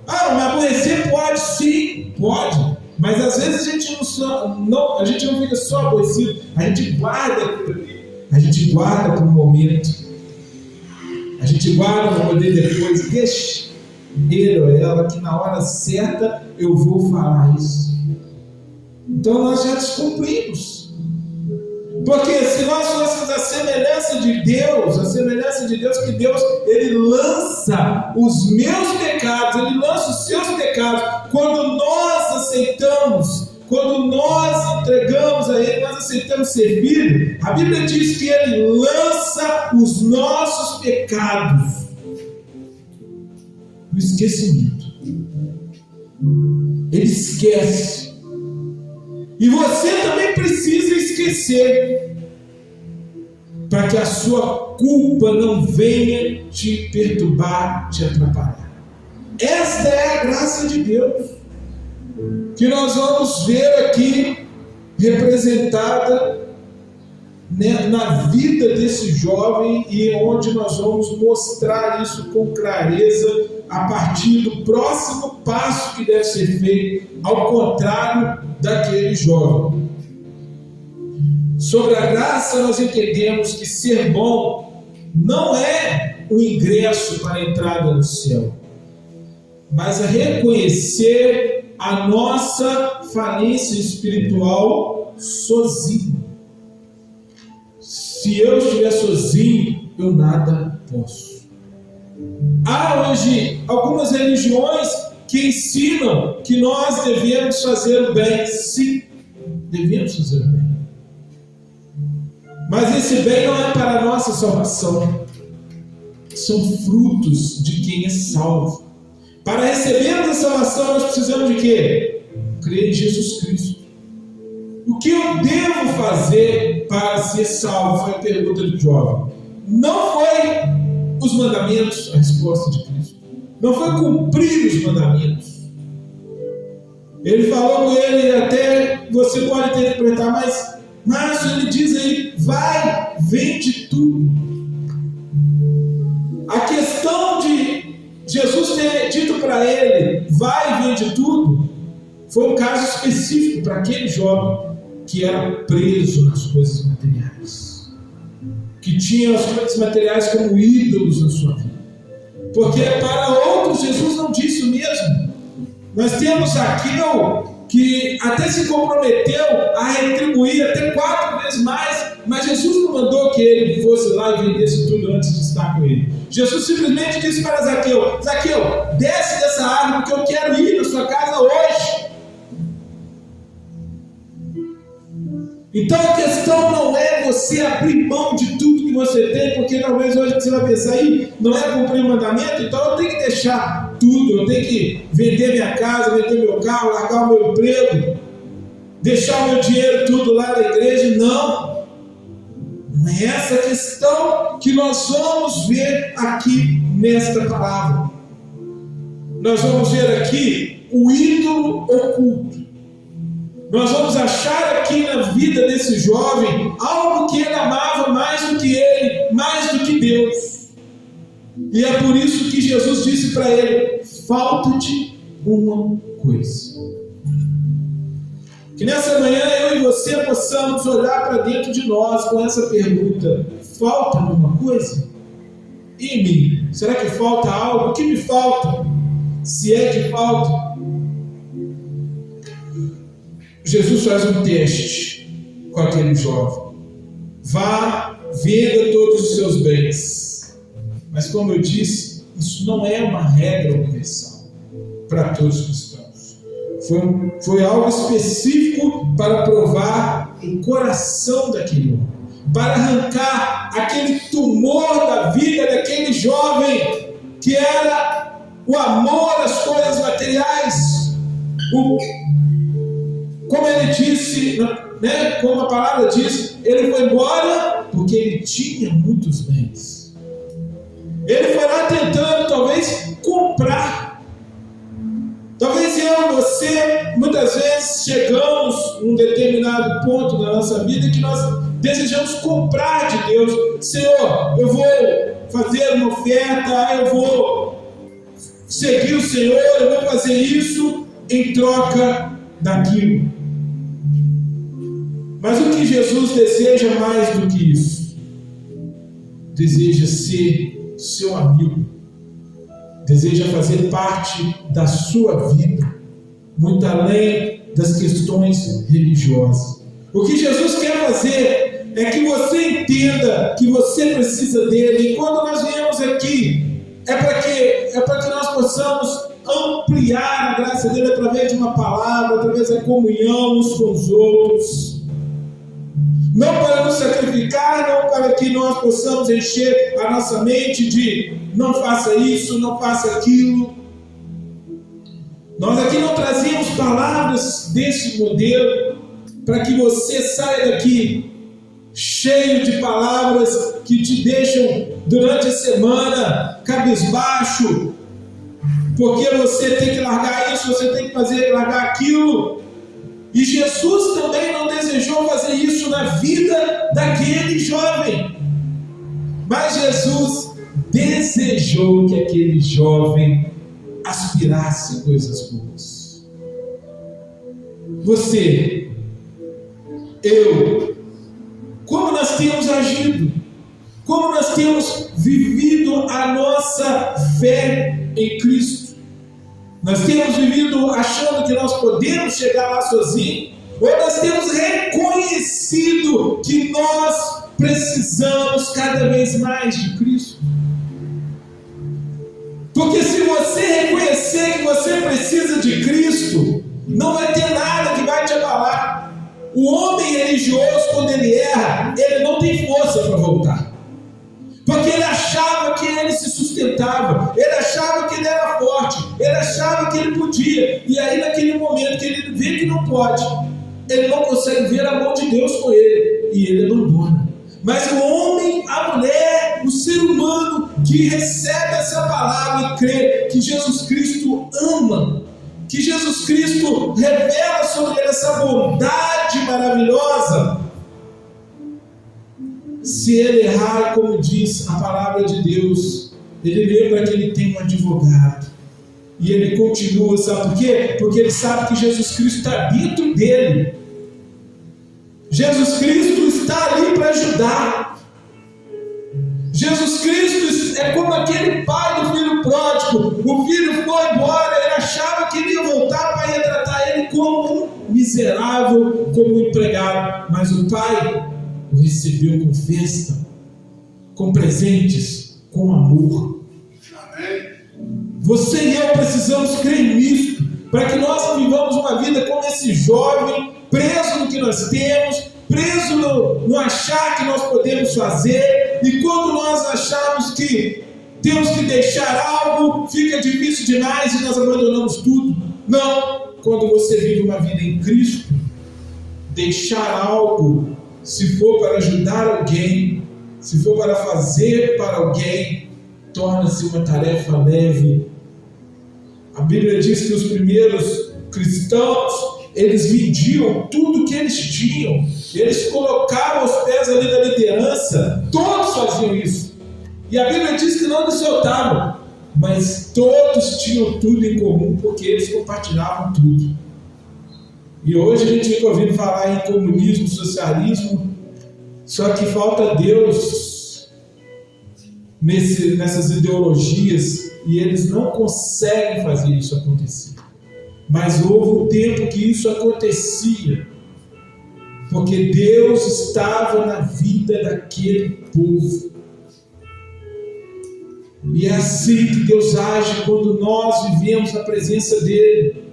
Mas aborrecer pode? Sim, pode. Mas às vezes a gente não fica só aborrecido, a gente guarda aquilo ali. A gente guarda para um momento. A gente guarda para poder depois, deixa ele ou ela, que na hora certa eu vou falar isso. Então nós já descumprimos. Porque se nós fôssemos a semelhança de Deus, que Deus, Ele lança os meus pecados, Ele lança os seus pecados, quando nós aceitamos, quando nós entregamos a Ele, nós aceitamos servir, a Bíblia diz que Ele lança os nossos pecados no esquecimento. Ele esquece. E você também precisa esquecer, para que a sua culpa não venha te perturbar, te atrapalhar. Esta é a graça de Deus, que nós vamos ver aqui representada na vida desse jovem, e onde nós vamos mostrar isso com clareza a partir do próximo passo que deve ser feito, ao contrário daquele jovem. Sobre a graça, nós entendemos que ser bom não é o ingresso para a entrada no céu, mas é reconhecer a nossa falência espiritual sozinho. Se eu estiver sozinho, eu nada posso. Há hoje algumas religiões que ensinam que nós devemos fazer o bem. Sim, devemos fazer o bem. Mas esse bem não é para a nossa salvação. São frutos de quem é salvo. Para recebermos a salvação, nós precisamos de quê? Crer em Jesus Cristo. O que eu devo fazer para ser salvo? Foi a pergunta do jovem. Não foi os mandamentos, a resposta de Cristo. Não foi cumprir os mandamentos. Ele falou com ele, até você pode interpretar, mas ele diz aí, vai, vende tudo. A questão de Jesus ter dito para ele, vai, vende tudo, foi um caso específico para aquele jovem que era preso nas coisas materiais, que tinha as coisas materiais como ídolos na sua vida. Porque para outros Jesus não disse o mesmo. Nós temos Zaqueu, que até se comprometeu a retribuir até 4 vezes mais, mas Jesus não mandou que ele fosse lá e vendesse tudo antes de estar com ele. Jesus simplesmente disse para Zaqueu: Zaqueu, desce dessa árvore que eu quero ir na sua casa hoje. Então a questão não é você abrir mão de tudo que você tem, porque talvez hoje você vai pensar aí, não é cumprir o mandamento, então eu tenho que deixar tudo, eu tenho que vender minha casa, vender meu carro, largar o meu emprego, deixar o meu dinheiro tudo lá na igreja. Não é essa a questão que nós vamos ver aqui nesta palavra. Nós vamos ver aqui o ídolo oculto. Nós vamos achar aqui na vida desse jovem algo que ele amava mais do que ele, mais do que Deus. E é por isso que Jesus disse para ele: falta-te uma coisa. Que nessa manhã eu e você possamos olhar para dentro de nós com essa pergunta: falta-me uma coisa? E em mim? Será que falta algo? O que me falta? Se é que falta? Jesus faz um teste com aquele jovem. Vá, venda todos os seus bens. Mas como eu disse, isso não é uma regra universal para todos os cristãos. Foi algo específico para provar o coração daquele homem, para arrancar aquele tumor da vida daquele jovem, que era o amor às coisas materiais. Como ele disse, né, como a palavra diz, ele foi embora porque ele tinha muitos bens. Ele foi lá tentando, talvez, comprar. Talvez eu e você, muitas vezes, chegamos a um determinado ponto da nossa vida que nós desejamos comprar de Deus. Senhor, eu vou fazer uma oferta, eu vou seguir o Senhor, eu vou fazer isso em troca daquilo. Mas o que Jesus deseja mais do que isso? Deseja ser seu amigo, deseja fazer parte da sua vida, muito além das questões religiosas. O que Jesus quer fazer é que você entenda que você precisa dele, e quando nós viemos aqui, é para que nós possamos ampliar a graça dele através de uma palavra, através da comunhão uns com os outros. Não para nos sacrificar, não para que nós possamos encher a nossa mente de não faça isso, não faça aquilo. Nós aqui não trazíamos palavras desse modelo para que você saia daqui cheio de palavras que te deixam durante a semana cabisbaixo, porque você tem que largar isso, você tem que largar aquilo. E Jesus também não desejou fazer isso na vida daquele jovem. Mas Jesus desejou que aquele jovem aspirasse coisas boas. Você, eu, como nós temos agido? Como nós temos vivido a nossa fé em Cristo? Nós temos vivido achando que nós podemos chegar lá sozinhos, ou nós temos reconhecido que nós precisamos cada vez mais de Cristo? Porque se você reconhecer que você precisa de Cristo, não vai ter nada que vai te abalar. O homem religioso, quando ele erra, ele não tem força para voltar. Porque ele achava que ele se sustentava, ele achava que ele era forte, ele achava que ele podia. E aí naquele momento que ele vê que não pode, ele não consegue ver a mão de Deus com ele, e ele abandona. Mas o homem, a mulher, o ser humano que recebe essa palavra e crê que Jesus Cristo ama, que Jesus Cristo revela sobre ele essa bondade maravilhosa, se ele errar, como diz a palavra de Deus, ele lembra que ele tem um advogado, e ele continua, sabe por quê? Porque ele sabe que Jesus Cristo está dentro dele. Jesus Cristo está ali para ajudar. Jesus Cristo é como aquele pai do filho pródigo. O filho foi embora, ele achava que ele ia voltar, o pai ia tratar ele como um miserável, como um empregado. Mas o pai o recebeu com festa, com presentes, com amor. Você e eu precisamos crer nisso, para que nós não vivamos uma vida como esse jovem, preso no que nós temos, preso no achar que nós podemos fazer, e quando nós achamos que temos que deixar algo, fica difícil demais e nós abandonamos tudo. Não, quando você vive uma vida em Cristo, deixar algo, se for para ajudar alguém, se for para fazer para alguém, torna-se uma tarefa leve. A Bíblia diz que os primeiros cristãos, eles vendiam tudo que eles tinham, eles colocavam os pés ali da liderança, todos faziam isso. E a Bíblia diz que não nos soltavam, mas todos tinham tudo em comum, porque eles compartilhavam tudo. E hoje a gente fica ouvindo falar em comunismo, socialismo, só que falta Deus nessas ideologias, e eles não conseguem fazer isso acontecer. Mas houve um tempo que isso acontecia, porque Deus estava na vida daquele povo. E é assim que Deus age quando nós vivemos na presença dEle.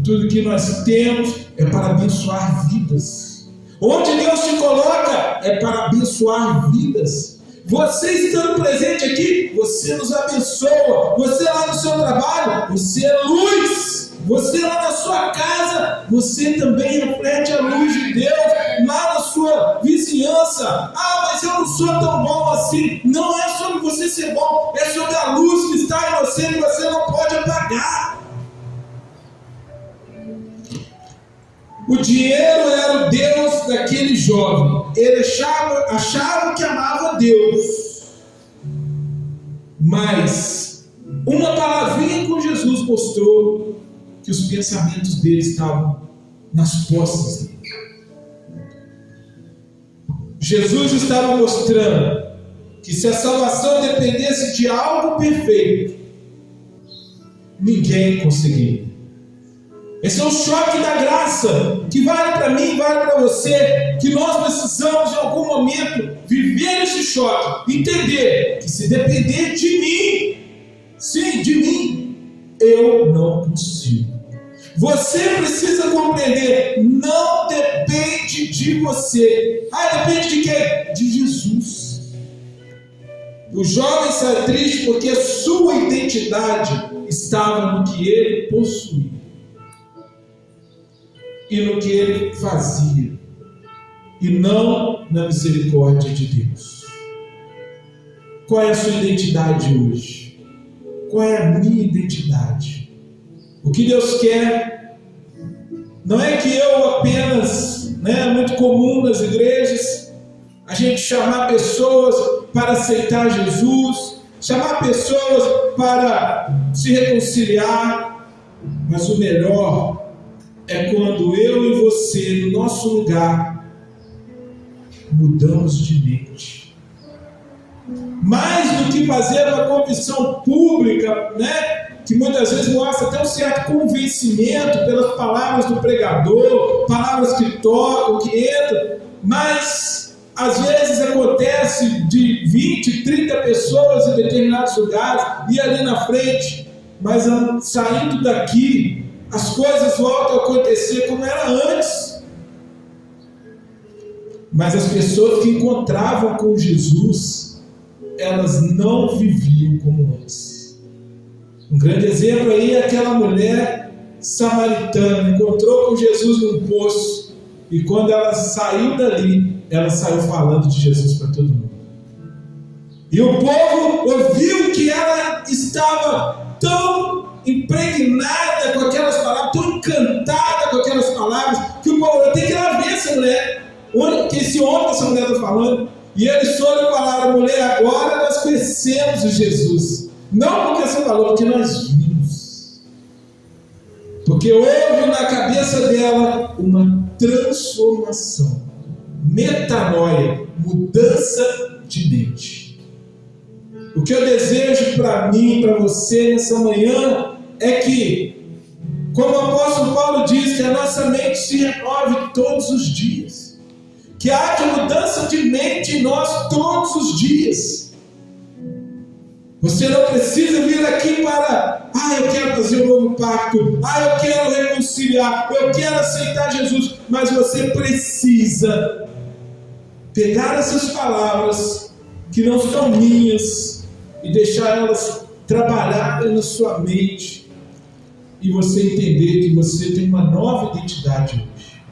Tudo que nós temos é para abençoar vidas. Onde Deus te coloca é para abençoar vidas. Você estando presente aqui, você nos abençoa. Você lá no seu trabalho, você é luz. Você lá na sua casa, você também reflete a luz de Deus. Lá na sua vizinhança, mas eu não sou tão bom assim. Não é sobre você ser bom, é sobre a luz que está em você, que você não pode apagar. O dinheiro era o Deus daquele jovem. Ele achava que amava Deus, mas uma palavrinha com Jesus mostrou que os pensamentos dele estavam nas posses dele. Jesus estava mostrando que se a salvação dependesse de algo perfeito, ninguém conseguiria. Esse é o choque da graça, que vale para mim, vale para você, que nós precisamos em algum momento viver esse choque, entender que se depender de mim, sim, de mim, eu não consigo. Você precisa compreender, não depende de você. Depende de quem? De Jesus. O jovem sai triste porque sua identidade estava no que ele possuía e no que ele fazia, e não na misericórdia de Deus. Qual é a sua identidade hoje? Qual é a minha identidade? O que Deus quer não é que eu apenas, é muito comum nas igrejas, a gente chamar pessoas para aceitar Jesus, chamar pessoas para se reconciliar, mas o melhor é quando eu e você, no nosso lugar, mudamos de mente. Mais do que fazer uma confissão pública, que muitas vezes mostra até um certo convencimento pelas palavras do pregador, palavras que tocam, que entram, mas às vezes acontece de 20, 30 pessoas em determinados lugares, e ali na frente, mas saindo daqui, as coisas voltam a acontecer como era antes. Mas as pessoas que encontravam com Jesus, elas não viviam como antes. Um grande exemplo aí é aquela mulher samaritana, encontrou com Jesus num poço, e quando ela saiu dali, ela saiu falando de Jesus para todo mundo. E o povo ouviu que ela estava tão impregnada com aquelas palavras, tão encantada com aquelas palavras, que o povo, eu tenho que ir lá ver essa mulher, que esse homem que essa mulher está falando. E eles foram e falaram: mulher, agora nós conhecemos o Jesus, não porque você falou, porque nós vimos, porque houve na cabeça dela uma transformação, metanoia, mudança de mente. O que eu desejo para mim, para você nessa manhã, é que Como o apóstolo Paulo diz, que a nossa mente se renove todos os dias. Que haja mudança de mente em nós todos os dias. Você não precisa vir aqui para, eu quero fazer um novo pacto, eu quero reconciliar, eu quero aceitar Jesus. Mas você precisa pegar essas palavras, que não são minhas, e deixar elas trabalharem na sua mente, e você entender que você tem uma nova identidade hoje.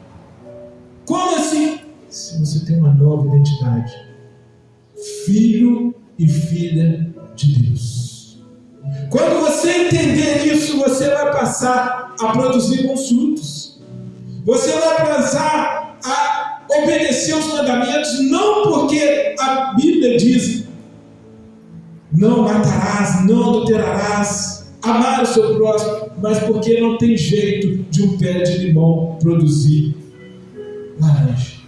Como assim? Se você tem uma nova identidade, filho e filha de Deus. Quando você entender isso, você vai passar a produzir bons frutos. Você vai passar a obedecer os mandamentos, não porque a Bíblia diz: não matarás, não adulterarás, amar o seu próximo, mas porque não tem jeito de um pé de limão produzir laranja.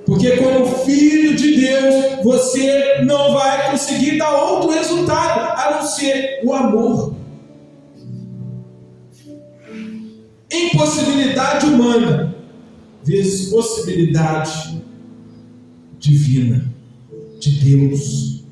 Porque como filho de Deus, você não vai conseguir dar outro resultado, a não ser o amor. Impossibilidade humana, vezes possibilidade divina, de Deus.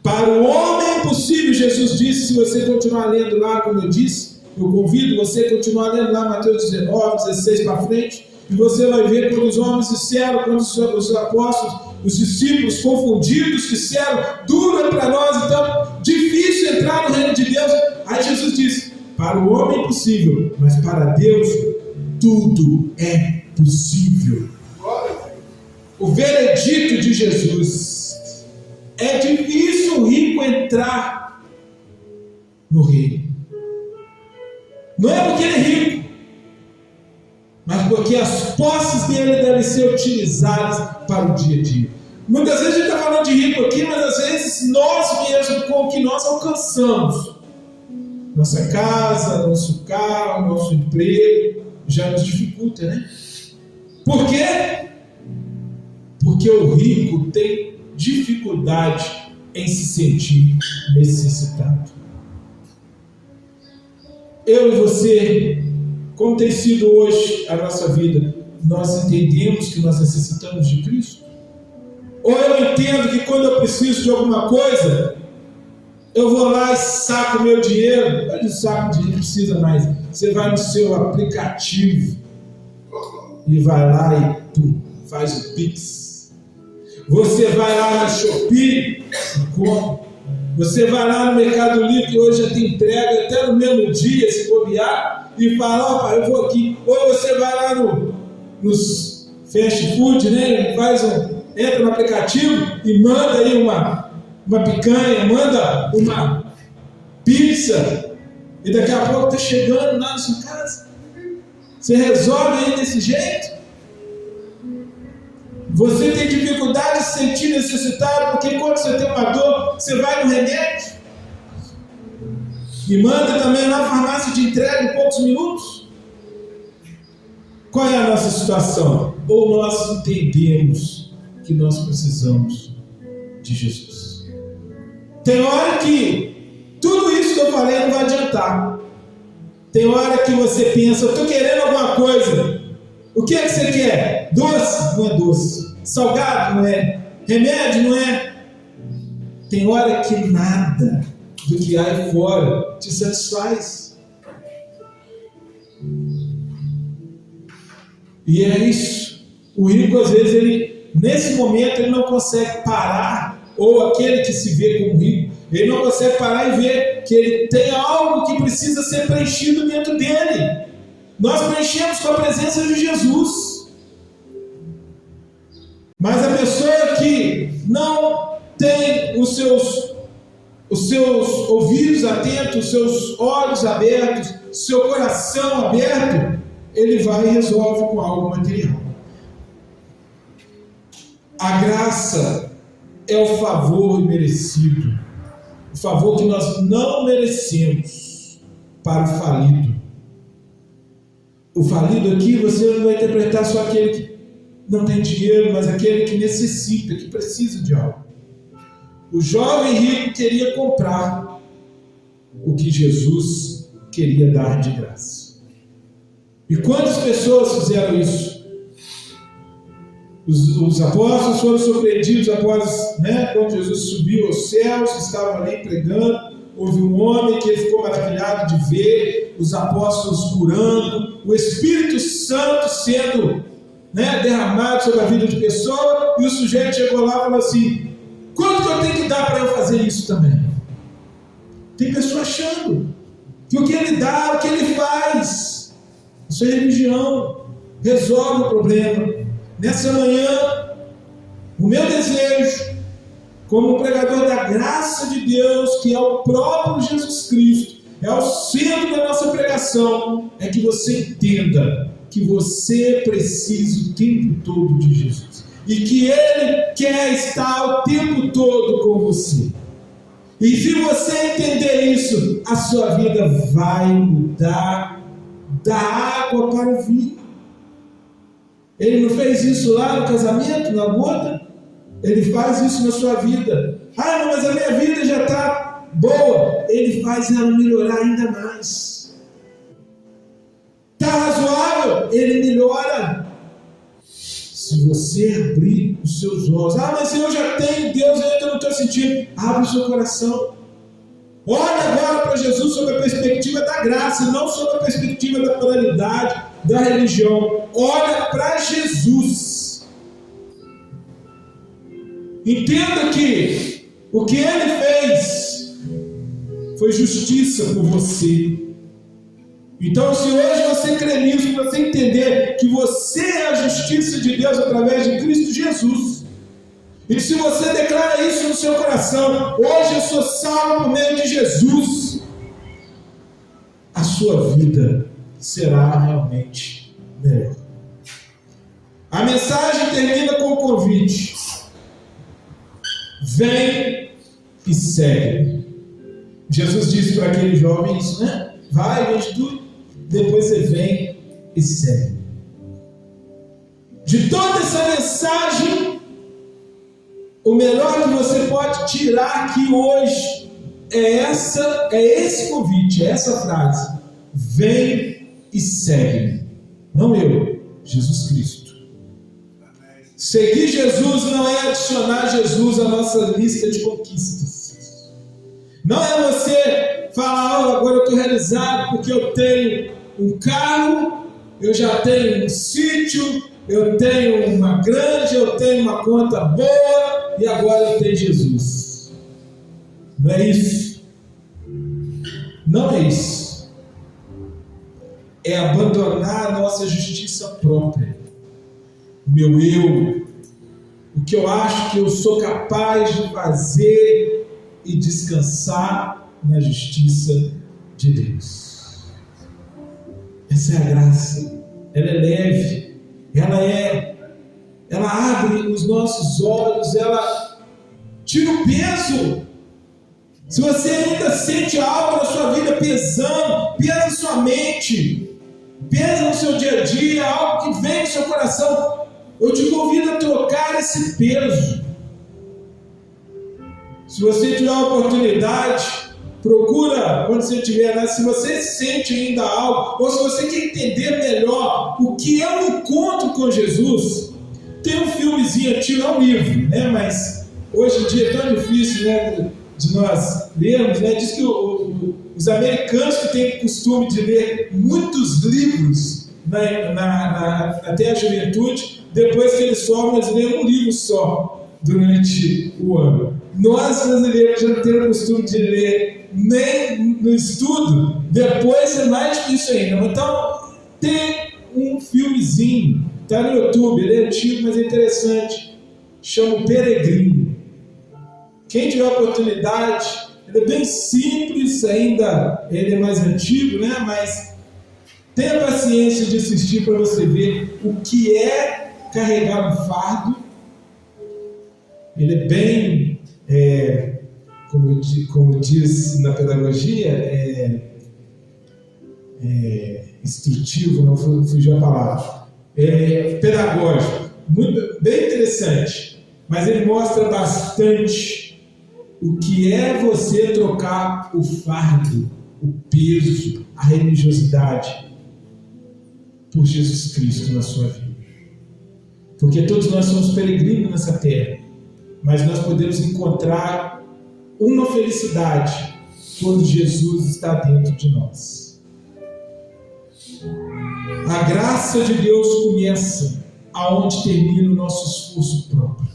Para o homem é impossível, Jesus disse. Se você continuar lendo lá, como eu disse, eu convido você a continuar lendo lá Mateus 19, 16 para frente, e você vai ver quando os homens disseram, quando os apóstolos, os discípulos confundidos disseram: duro é para nós, então difícil entrar no reino de Deus. Aí Jesus disse: para o homem é impossível, mas para Deus tudo é possível. O veredito de Jesus: é difícil o rico entrar no reino. Não é porque ele é rico, mas porque as posses dele devem ser utilizadas para o dia a dia. Muitas vezes a gente está falando de rico aqui, mas às vezes nós mesmos, com o que nós alcançamos, nossa casa, nosso carro, nosso emprego, já nos dificulta, né? Por quê? Porque o rico tem dificuldade em se sentir necessitado. Eu e você, como tem sido hoje a nossa vida, nós entendemos que nós necessitamos de Cristo? Ou eu entendo que quando eu preciso de alguma coisa, eu vou lá e saco meu dinheiro? Hoje o saco de dinheiro não precisa mais. Você vai no seu aplicativo e vai lá e faz o Pix. Você vai lá na Shopee e compra. Você vai lá no Mercado Livre, que hoje já tem entrega até no mesmo dia, se bobear, e fala: opa, eu vou aqui. Ou você vai lá nos fast food, né? Entra no aplicativo e manda aí uma picanha, manda uma pizza, e daqui a pouco está chegando lá na sua casa. Você resolve aí desse jeito? Você tem dificuldade de se sentir necessitado, porque quando você tem uma dor, você vai no remédio e manda também na farmácia de entrega em poucos minutos. Qual é a nossa situação? Ou nós entendemos que nós precisamos de Jesus? Tem hora que tudo isso que eu falei não vai adiantar. Tem hora que você pensa: eu estou querendo alguma coisa. O que é que você quer? Doce? Não é doce. Salgado? Não é. Remédio? Não é. Tem hora que nada do que há aí fora te satisfaz. E é isso. O rico, às vezes, nesse momento, ele não consegue parar, ou aquele que se vê como rico, ele não consegue parar e ver que ele tem algo que precisa ser preenchido dentro dele. Nós preenchemos com a presença de Jesus. Mas a pessoa que não tem os seus ouvidos atentos, os seus olhos abertos, seu coração aberto, ele vai e resolve com algo material. A graça é o favor imerecido, o favor que nós não merecemos para o falido. O falido aqui você não vai interpretar só aquele que não tem dinheiro, mas aquele que necessita, que precisa de algo. O jovem rico queria comprar o que Jesus queria dar de graça. E quantas pessoas fizeram isso? Os apóstolos foram surpreendidos após, quando Jesus subiu aos céus, estavam ali pregando. Houve um homem que ele ficou maravilhado de ver os apóstolos curando, o Espírito Santo sendo derramado sobre a vida de pessoa, e o sujeito chegou lá e falou assim: quanto que eu tenho que dar para eu fazer isso também? Tem pessoa achando que o que ele dá, o que ele faz, isso é religião, resolve o problema. Nessa manhã, o meu desejo, como pregador da graça de Deus, que é o próprio Jesus Cristo, é o centro da nossa pregação, é que você entenda que você precisa o tempo todo de Jesus, e que Ele quer estar o tempo todo com você. E se você entender isso, a sua vida vai mudar da água para o vinho. Ele não fez isso lá no casamento, na boda? Ele faz isso na sua vida. Não, mas a minha vida já está boa. Ele faz ela melhorar ainda mais. Está razoável? Ele melhora. Se você abrir os seus olhos. Mas eu já tenho Deus, eu ainda não estou sentindo. Abre o seu coração. Olha agora para Jesus sob a perspectiva da graça, não sob a perspectiva da pluralidade, da religião. Olha para Jesus. Entenda que o que Ele fez foi justiça por você. Então, se hoje você crê nisso, você entender que você é a justiça de Deus através de Cristo Jesus, e se você declara isso no seu coração: hoje eu sou salvo por meio de Jesus, a sua vida será realmente melhor. A mensagem termina com o convite: vem e segue. Jesus disse para aquele jovem isso, vai, vende tudo, depois você vem e segue. De toda essa mensagem, o melhor que você pode tirar aqui hoje é esse convite, é essa frase: vem e segue. Não eu, Jesus Cristo. Seguir Jesus não é adicionar Jesus à nossa lista de conquistas. Não é você falar: agora eu estou realizado porque eu tenho um carro, eu já tenho um sítio, eu tenho uma granja, eu tenho uma conta boa e agora eu tenho Jesus. Não é isso. Não é isso. É abandonar a nossa justiça própria. O meu eu, o que eu acho que eu sou capaz de fazer, e descansar na justiça de Deus. Essa é a graça. Ela é leve, ela abre os nossos olhos, ela tira o peso. Se você ainda sente algo na sua vida pesando, pesa na sua mente, pesa no seu dia a dia, algo que vem no seu coração, eu te convido a trocar esse peso. Se você tiver a oportunidade, procura, quando você estiver, se você sente ainda algo, ou se você quer entender melhor o que é um encontro com Jesus, tem um filmezinho antigo, é um livro, mas hoje em dia é tão difícil, de nós lermos, diz que os americanos que têm o costume de ler muitos livros até a juventude, depois que eles sobram, eles leem um livro só durante o ano. Nós brasileiros já temos o costume de ler nem no estudo, depois é mais difícil ainda. Então, tem um filmezinho, está no YouTube, ele é antigo, mas é interessante, chama O Peregrino. Quem tiver a oportunidade, ele é bem simples ainda, ele é mais antigo, mas tenha paciência de assistir para você ver o que é carregar um fardo. Ele é bem, como diz na pedagogia, instrutivo, não fugiu a palavra, pedagógico, bem interessante, mas ele mostra bastante o que é você trocar o fardo, o peso, a religiosidade por Jesus Cristo na sua vida. Porque todos nós somos peregrinos nessa terra, mas nós podemos encontrar uma felicidade quando Jesus está dentro de nós. A graça de Deus começa aonde termina o nosso esforço próprio.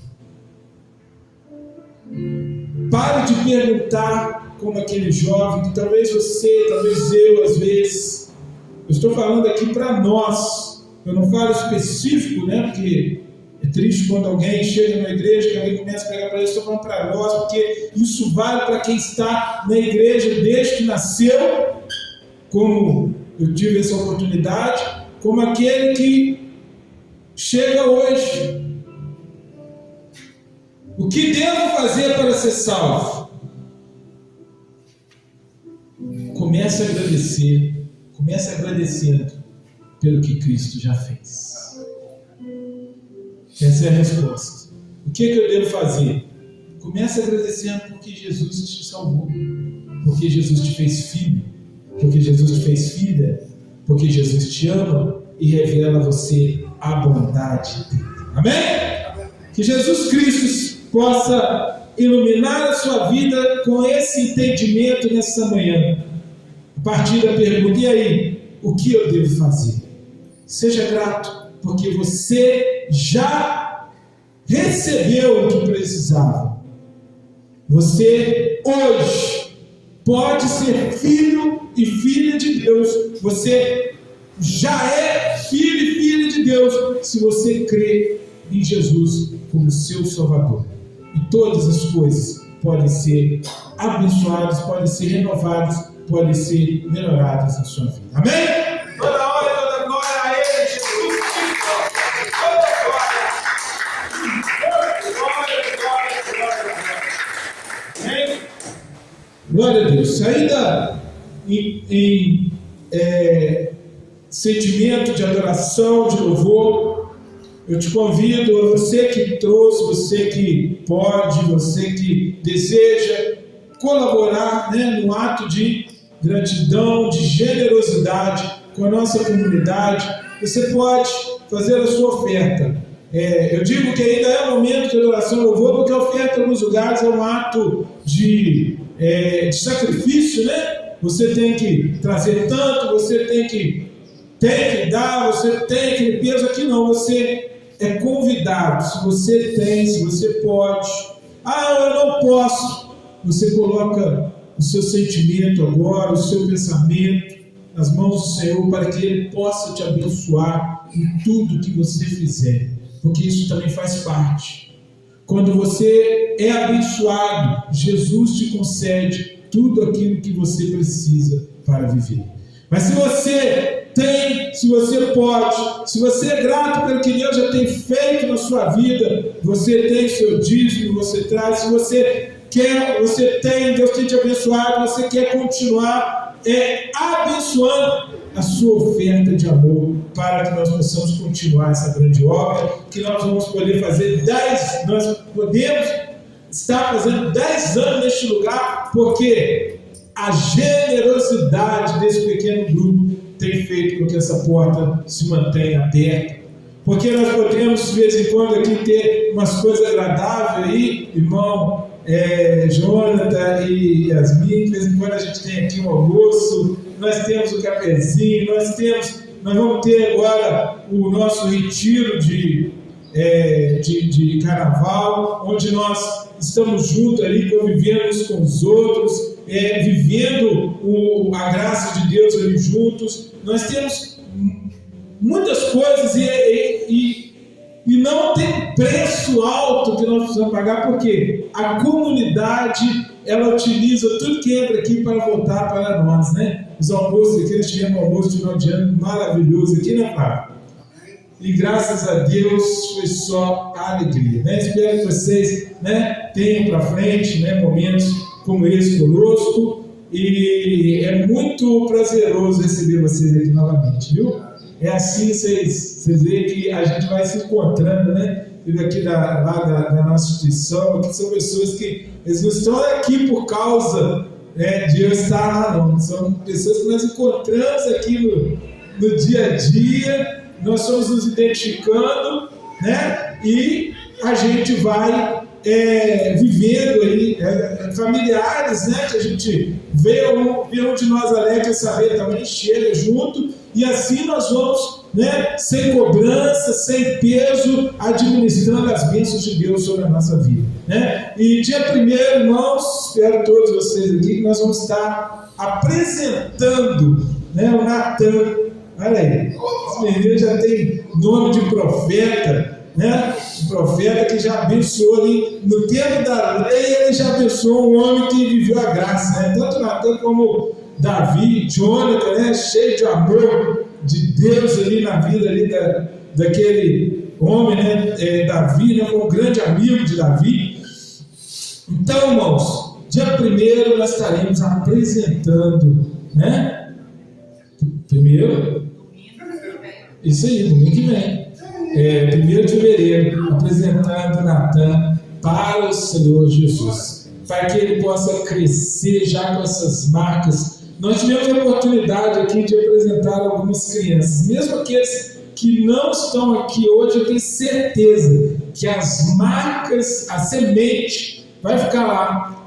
Pare de perguntar como aquele jovem, que talvez você, talvez eu, às vezes. Eu estou falando aqui para nós. Eu não falo específico, né? Porque é triste quando alguém chega na igreja, que alguém começa a pregar para ele. Estou falando para nós, porque isso vale para quem está na igreja desde que nasceu, como eu tive essa oportunidade, como aquele que chega hoje. O que devo fazer para ser salvo? Comece a agradecer. Comece agradecendo pelo que Cristo já fez. Essa é a resposta. O que eu devo fazer? Comece agradecendo porque Jesus te salvou. Porque Jesus te fez filho. Porque Jesus te fez filha. Porque Jesus te ama e revela a você a bondade dele. Amém? Que Jesus Cristo possa iluminar a sua vida com esse entendimento nessa manhã. A partir da pergunta, e aí, o que eu devo fazer? Seja grato, porque você já recebeu o que precisava. Você hoje pode ser filho e filha de Deus. Você já é filho e filha de Deus se você crê em Jesus como seu Salvador. E todas as coisas podem ser abençoadas, podem ser renovadas, podem ser melhoradas na sua vida. Amém? Toda hora, toda glória a Ele, Jesus Cristo. Toda glória. Amém? Glória a Deus. Ainda em sentimento de adoração, de louvor, eu te convido, você que trouxe, você que pode, você que deseja colaborar, né, no ato de gratidão, de generosidade com a nossa comunidade. Você pode fazer a sua oferta. Eu digo que ainda é momento de adoração e louvor, porque a oferta em alguns lugares é um ato de sacrifício, né? Você tem que trazer tanto, você tem que dar, você tem aquele peso. Aqui não, você é convidado. Se você tem, se você pode. Eu não posso. Você coloca o seu sentimento agora, o seu pensamento nas mãos do Senhor, para que Ele possa te abençoar em tudo que você fizer, porque isso também faz parte. Quando você é abençoado, Jesus te concede tudo aquilo que você precisa para viver. Mas se você tem, se você pode, se você é grato pelo que Deus já tem feito na sua vida, você tem seu dízimo, você traz, se você quer, você tem, Deus tem te abençoado, você quer continuar abençoando a sua oferta de amor, para que nós possamos continuar essa grande obra, que nós vamos poder fazer nós podemos estar fazendo 10 anos neste lugar, porque a generosidade desse pequeno grupo tem feito com que essa porta se mantenha aberta. Porque nós podemos, de vez em quando, aqui ter umas coisas agradáveis aí, irmão Jonathan e Yasmin, de vez em quando a gente tem aqui um almoço, nós temos o cafezinho, nós vamos ter agora o nosso retiro de carnaval, onde nós estamos juntos ali, convivendo uns com os outros, vivendo a graça de Deus ali juntos. Nós temos muitas coisas e não tem preço alto que nós precisamos pagar, porque a comunidade, ela utiliza tudo que entra aqui para voltar para nós, né? Os almoços aqui, nós tivemos um almoço de final de ano maravilhoso aqui, né, Fábio? E graças a Deus foi só alegria, né? Espero que vocês, né, tenham para frente, né, momentos como esse conosco, e é muito prazeroso receber vocês aqui novamente, viu? É assim, vocês veem que a gente vai se encontrando, né? Aqui da nossa instituição, que são pessoas que eles não estão aqui por causa Deus está lá, não. São pessoas que nós encontramos aqui no dia a dia, nós estamos nos identificando, né? E a gente vai vivendo aí, familiares, né? Que a gente vê um de nós alegre saber também, chega junto, e assim nós vamos, né? Sem cobrança, sem peso, administrando as bênçãos de Deus sobre a nossa vida, né? E dia 1º, irmãos, espero todos vocês aqui, que nós vamos estar apresentando, né, o Natan. Olha aí, esse menino já tem nome de profeta, né? Um profeta que já abençoou ali, no tempo da lei, ele já abençoou um homem que viveu a graça, né? Tanto Natan como Davi, Jonathan, né? Cheio de amor de Deus ali na vida ali daquele homem, né? Davi, né? Foi um grande amigo de Davi. Então, irmãos, dia 1º nós estaremos apresentando, né? Primeiro, isso aí, domingo que vem. 1º de fevereiro, apresentando Natan para o Senhor Jesus, para que ele possa crescer já com essas marcas. Nós tivemos a oportunidade aqui de apresentar algumas crianças, mesmo aqueles que não estão aqui hoje, eu tenho certeza que as marcas, a semente vai ficar lá,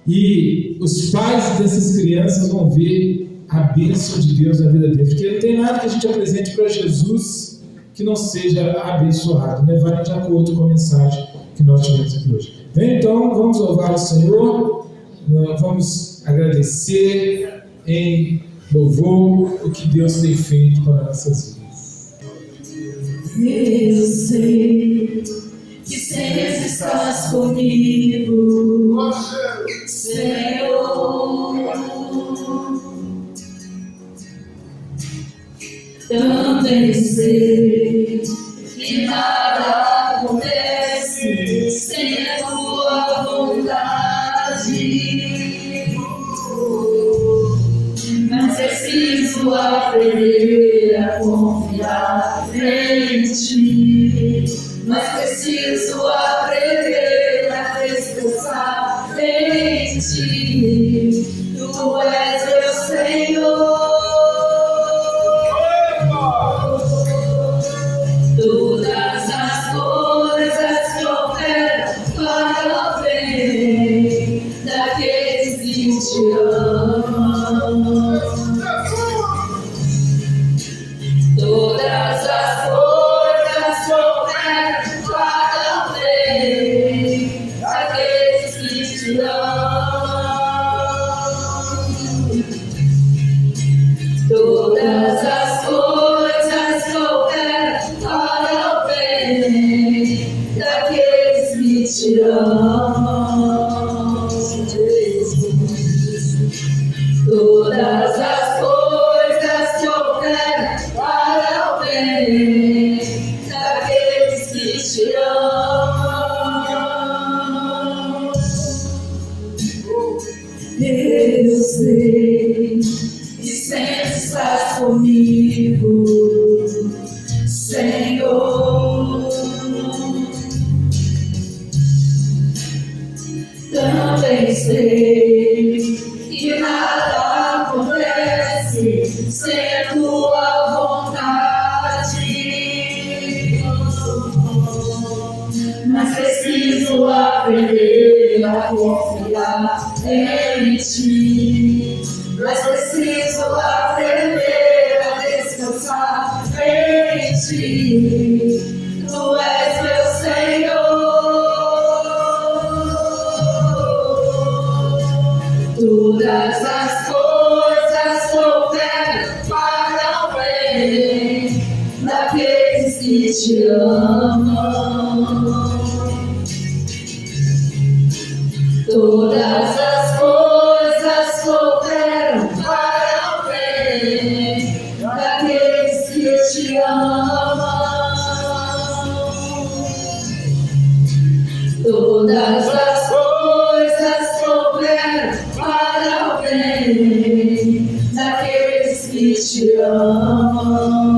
e os pais dessas crianças vão ver a bênção de Deus na vida deles, porque não tem nada que a gente apresente para Jesus que não seja abençoado, né? Vai de acordo com a mensagem que nós tivemos aqui hoje. Bem, então, vamos louvar o Senhor, vamos agradecer em louvor o que Deus tem feito para nossas vidas. Eu sei que sempre estás comigo, Senhor. Também sei que nada acontece sem a tua vontade, mas preciso aprender a confiar em ti, mas preciso aprender a descansar em ti. Tu és meu Senhor. Todas as coisas cooperam para o bem daqueles que te amam. Todas as coisas cooperam para o bem daqueles que te amam. Todas as coisas cooperam para o bem daqueles que te amam. Todas as coisas cooperam para o bem daqueles que te amam. Eu sei que sempre estás comigo, Senhor. Também sei que nada acontece sem a tua vontade, mas preciso aprender a confiar em ti, mas preciso aprender a descansar em ti. Tu és meu Senhor. Todas as coisas cooperam para o bem daqueles que te amam. Todas as coisas cooperam para o bem daqueles que te amam. Todas as coisas cooperam para o bem daqueles que te amam.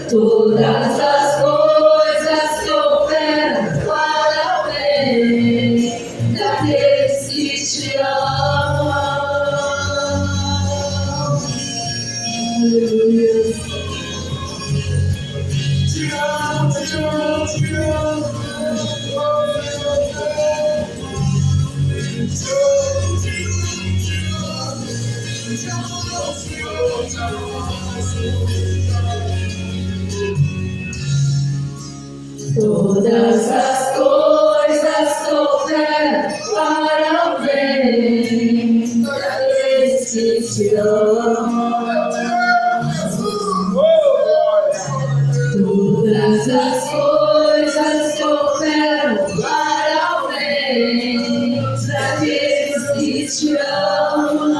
Todas as coisas cooperam para o bem te amo. Todas as coisas cooperam para o bem daqueles que te amam.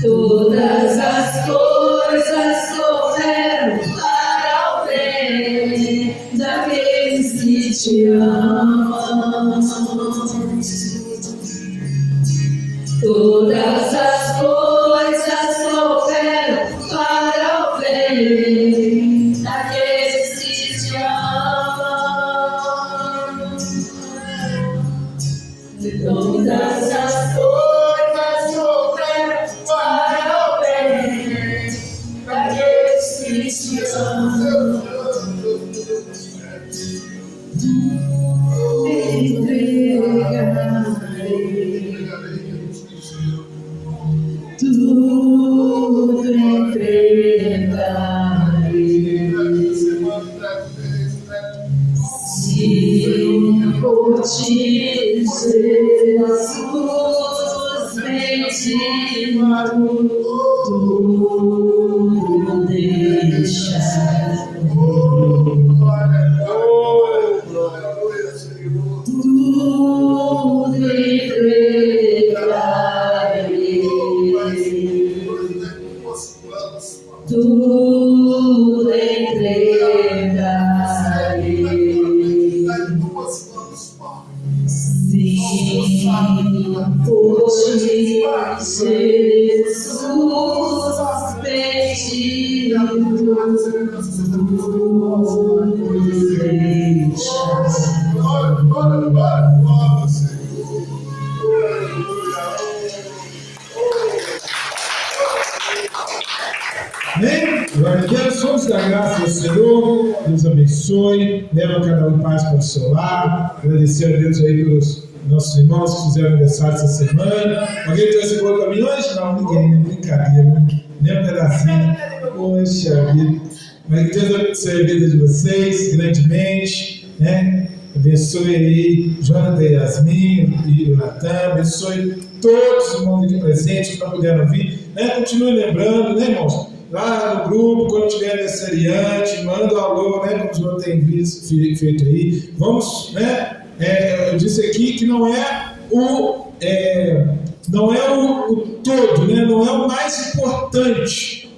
Todas as coisas cooperam para o bem daqueles que te amam. Todas as coisas cooperam para o bem daqueles que te amam. Todas as coisas cooperam para o bem daqueles que te amam. Tudo entregarei. Se por ti, Jesus, bendito, tudo deixarei. Tudo entregarei. Tudo entregarei. Sim, por ti, Jesus, bendito, tudo deixarei. Amém? Glória a Deus, somos da graça do Senhor, Deus abençoe, leva cada um em paz para o seu lar. Agradecer a Deus aí pelos nossos irmãos que fizeram aniversário essa semana. Alguém trouxe bolo para mim hoje? Não, ninguém, né? Brincadeira, nem um pedacinho. Poxa vida. Mas que Deus abençoe a vida de vocês grandemente, né? Abençoe aí Jonathan e Yasmin e o Natan, abençoe todos os irmãos aqui presentes que não puderam vir, né? Continue lembrando, né, irmãos? Lá no grupo, quando tiver aniversariante, manda um alô, né? Como os irmãos têm feito aí. Vamos, né? Eu disse aqui que não é o todo, né? Não é o mais importante.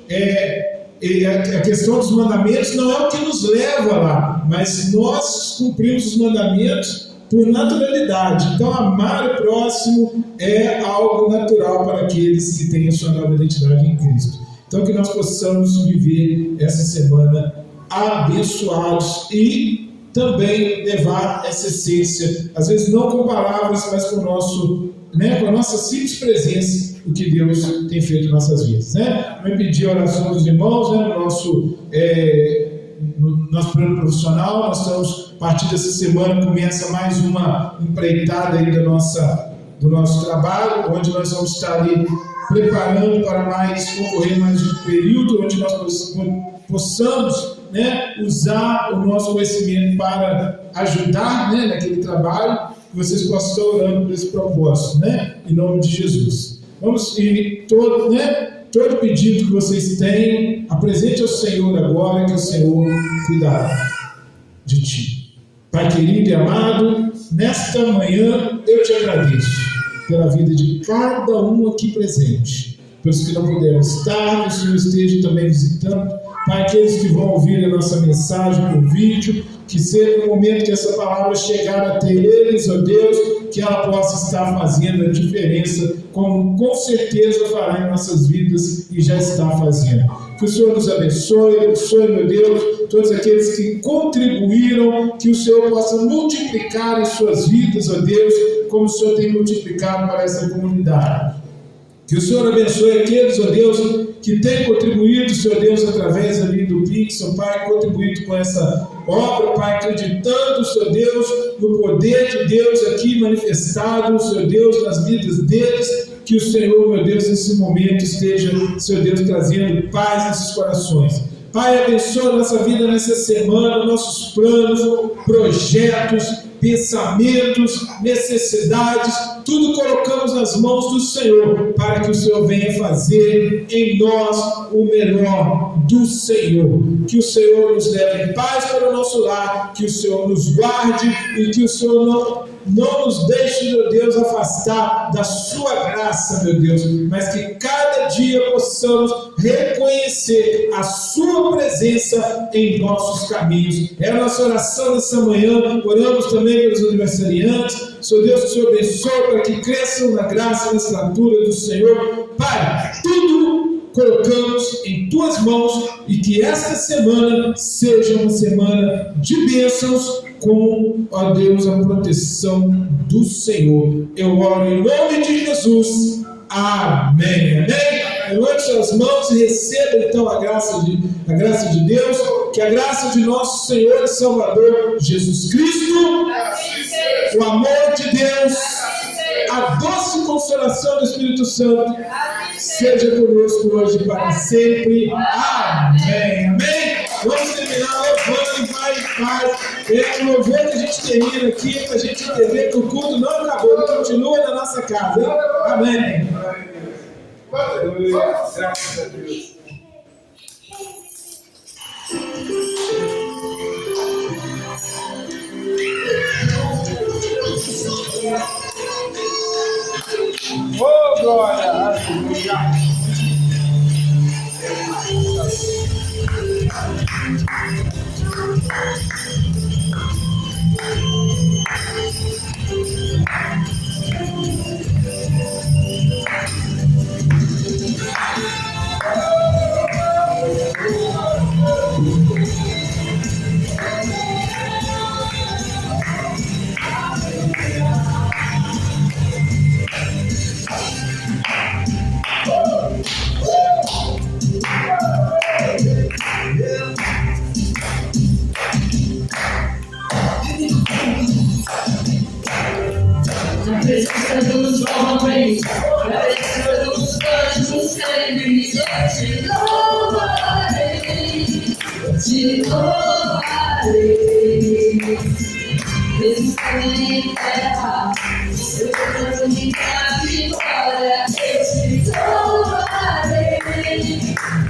A questão dos mandamentos não é o que nos leva lá, mas nós cumprimos os mandamentos por naturalidade. Então, amar o próximo é algo natural para aqueles que têm a sua nova identidade em Cristo. Então, que nós possamos viver essa semana abençoados e também levar essa essência, às vezes não com palavras, mas com com a nossa simples presença, o que Deus tem feito em nossas vidas, né? Também pedir a oração dos irmãos, né? No nosso plano profissional, nós estamos, a partir dessa semana, começa mais uma empreitada aí do nosso trabalho, onde nós vamos estar ali preparando para concorrer mais um período, onde nós possamos, né, usar o nosso conhecimento para ajudar, né, naquele trabalho, que vocês possam estar orando por esse propósito, né, em nome de Jesus. Vamos, e todo pedido que vocês tenham, apresente ao Senhor agora, que o Senhor cuidará de ti. Pai querido e amado, nesta manhã eu te agradeço pela vida de cada um aqui presente, pelos que não puderam estar, que o Senhor esteja também visitando, Pai, aqueles que vão ouvir a nossa mensagem por vídeo, que seja no momento que essa palavra chegar até eles, ó Deus, que ela possa estar fazendo a diferença, como com certeza fará em nossas vidas e já está fazendo. Que o Senhor nos abençoe, meu Deus, todos aqueles que contribuíram, que o Senhor possa multiplicar em suas vidas, ó Deus, como o Senhor tem multiplicado para essa comunidade. Que o Senhor abençoe aqueles, ó Deus, que têm contribuído, Senhor Deus, através ali do Pix, ó Pai, contribuído com essa obra, Pai, acreditando, Senhor Deus, no poder de Deus aqui manifestado, Senhor Deus, nas vidas deles, que o Senhor, meu Deus, nesse momento esteja, Senhor Deus, trazendo paz nesses corações. Pai, abençoa a nossa vida nessa semana, nossos planos, projetos, pensamentos, necessidades, tudo colocamos nas mãos do Senhor, para que o Senhor venha fazer em nós o melhor do Senhor. Que o Senhor nos leve em paz para o nosso lar, que o Senhor nos guarde e que o Senhor não nos deixe, meu Deus, afastar da sua graça, meu Deus, mas que cada dia possamos reconhecer a sua presença em nossos caminhos. É a nossa oração nessa manhã. Oramos também pelos aniversariantes. Senhor Deus, que o Senhor abençoe para que cresçam na graça e na estatura do Senhor. Pai, tudo colocamos em tuas mãos e que esta semana seja uma semana de bênçãos com, ó Deus, a proteção do Senhor. Eu oro em nome de Jesus. Amém. Amém. Levante suas mãos e receba então a graça de Deus, que a graça de nosso Senhor e Salvador Jesus Cristo, o amor de Deus, a doce consolação do Espírito Santo, seja conosco hoje e para sempre. Amém. Amém. Vamos terminar louvando e vai em paz. É um louvor que a gente termina aqui para a gente entender que o culto não acabou, ele continua na nossa casa. Hein? Amém. Aleluia, graças a Deus. Oh, glória, aleluia. Na presença dos homens, na presença dos anjos, sempre eu te louvarei, te louvarei. Mesmo estando em terra, eu canto minha vitória, eu te louvarei,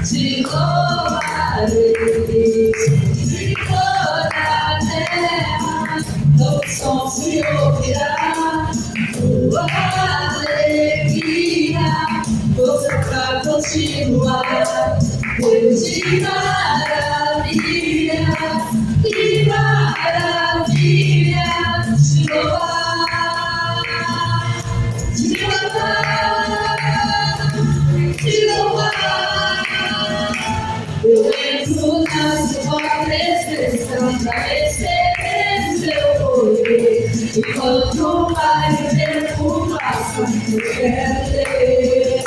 te louvarei. De toda a terra, o som se ouvirá. Tua alegria, força pra continuar. Deus de maravilha, te louvar, te louvar, te louvar. Eu entro na sua presença pra receber seu poder. E quanto mais o tempo passa, eu quero ter.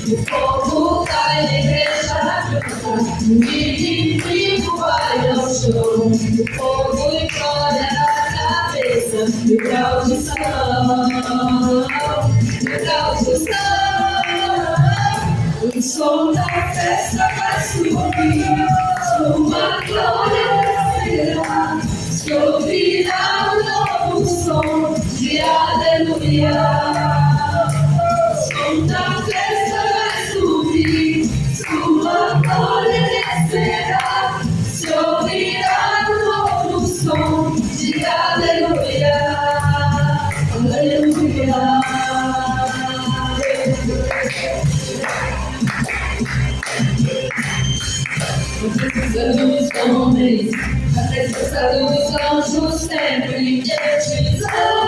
O fogo da igreja canta, o inimigo vai ao chão. O fogo explode na cabeça, e o grau de são, e o grau de são. O som da festa vai subir, sua glória será. Se ouvirá um novo som de aleluia. O som da festa vai subir, sua glória descerá. Se ouvirá um novo som de aleluia. Aleluia. Na presença dos homens, na presença dos anjos, sempre eu te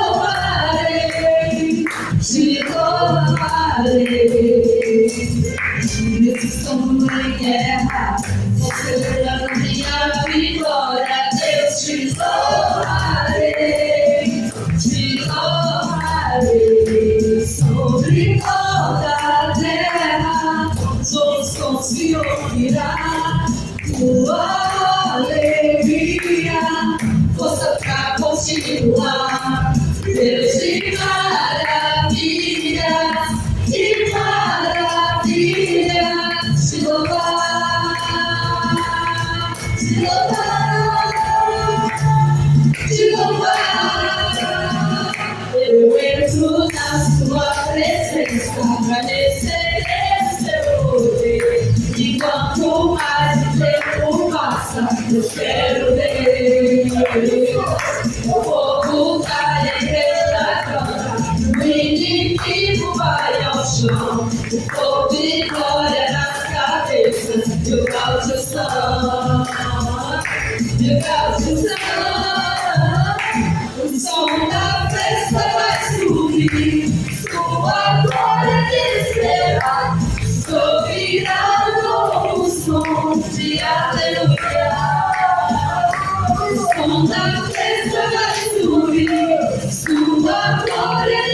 louvarei, te louvarei. Nesse som em guerra, vou celebrando minha vitória, Deus te louvarei, te louvarei. Sobre toda a terra, todos som se ouvirá. Tua alegria, força pra continuar. Deus de maravilha, te louvar. a onda fresca vai subir, sua glória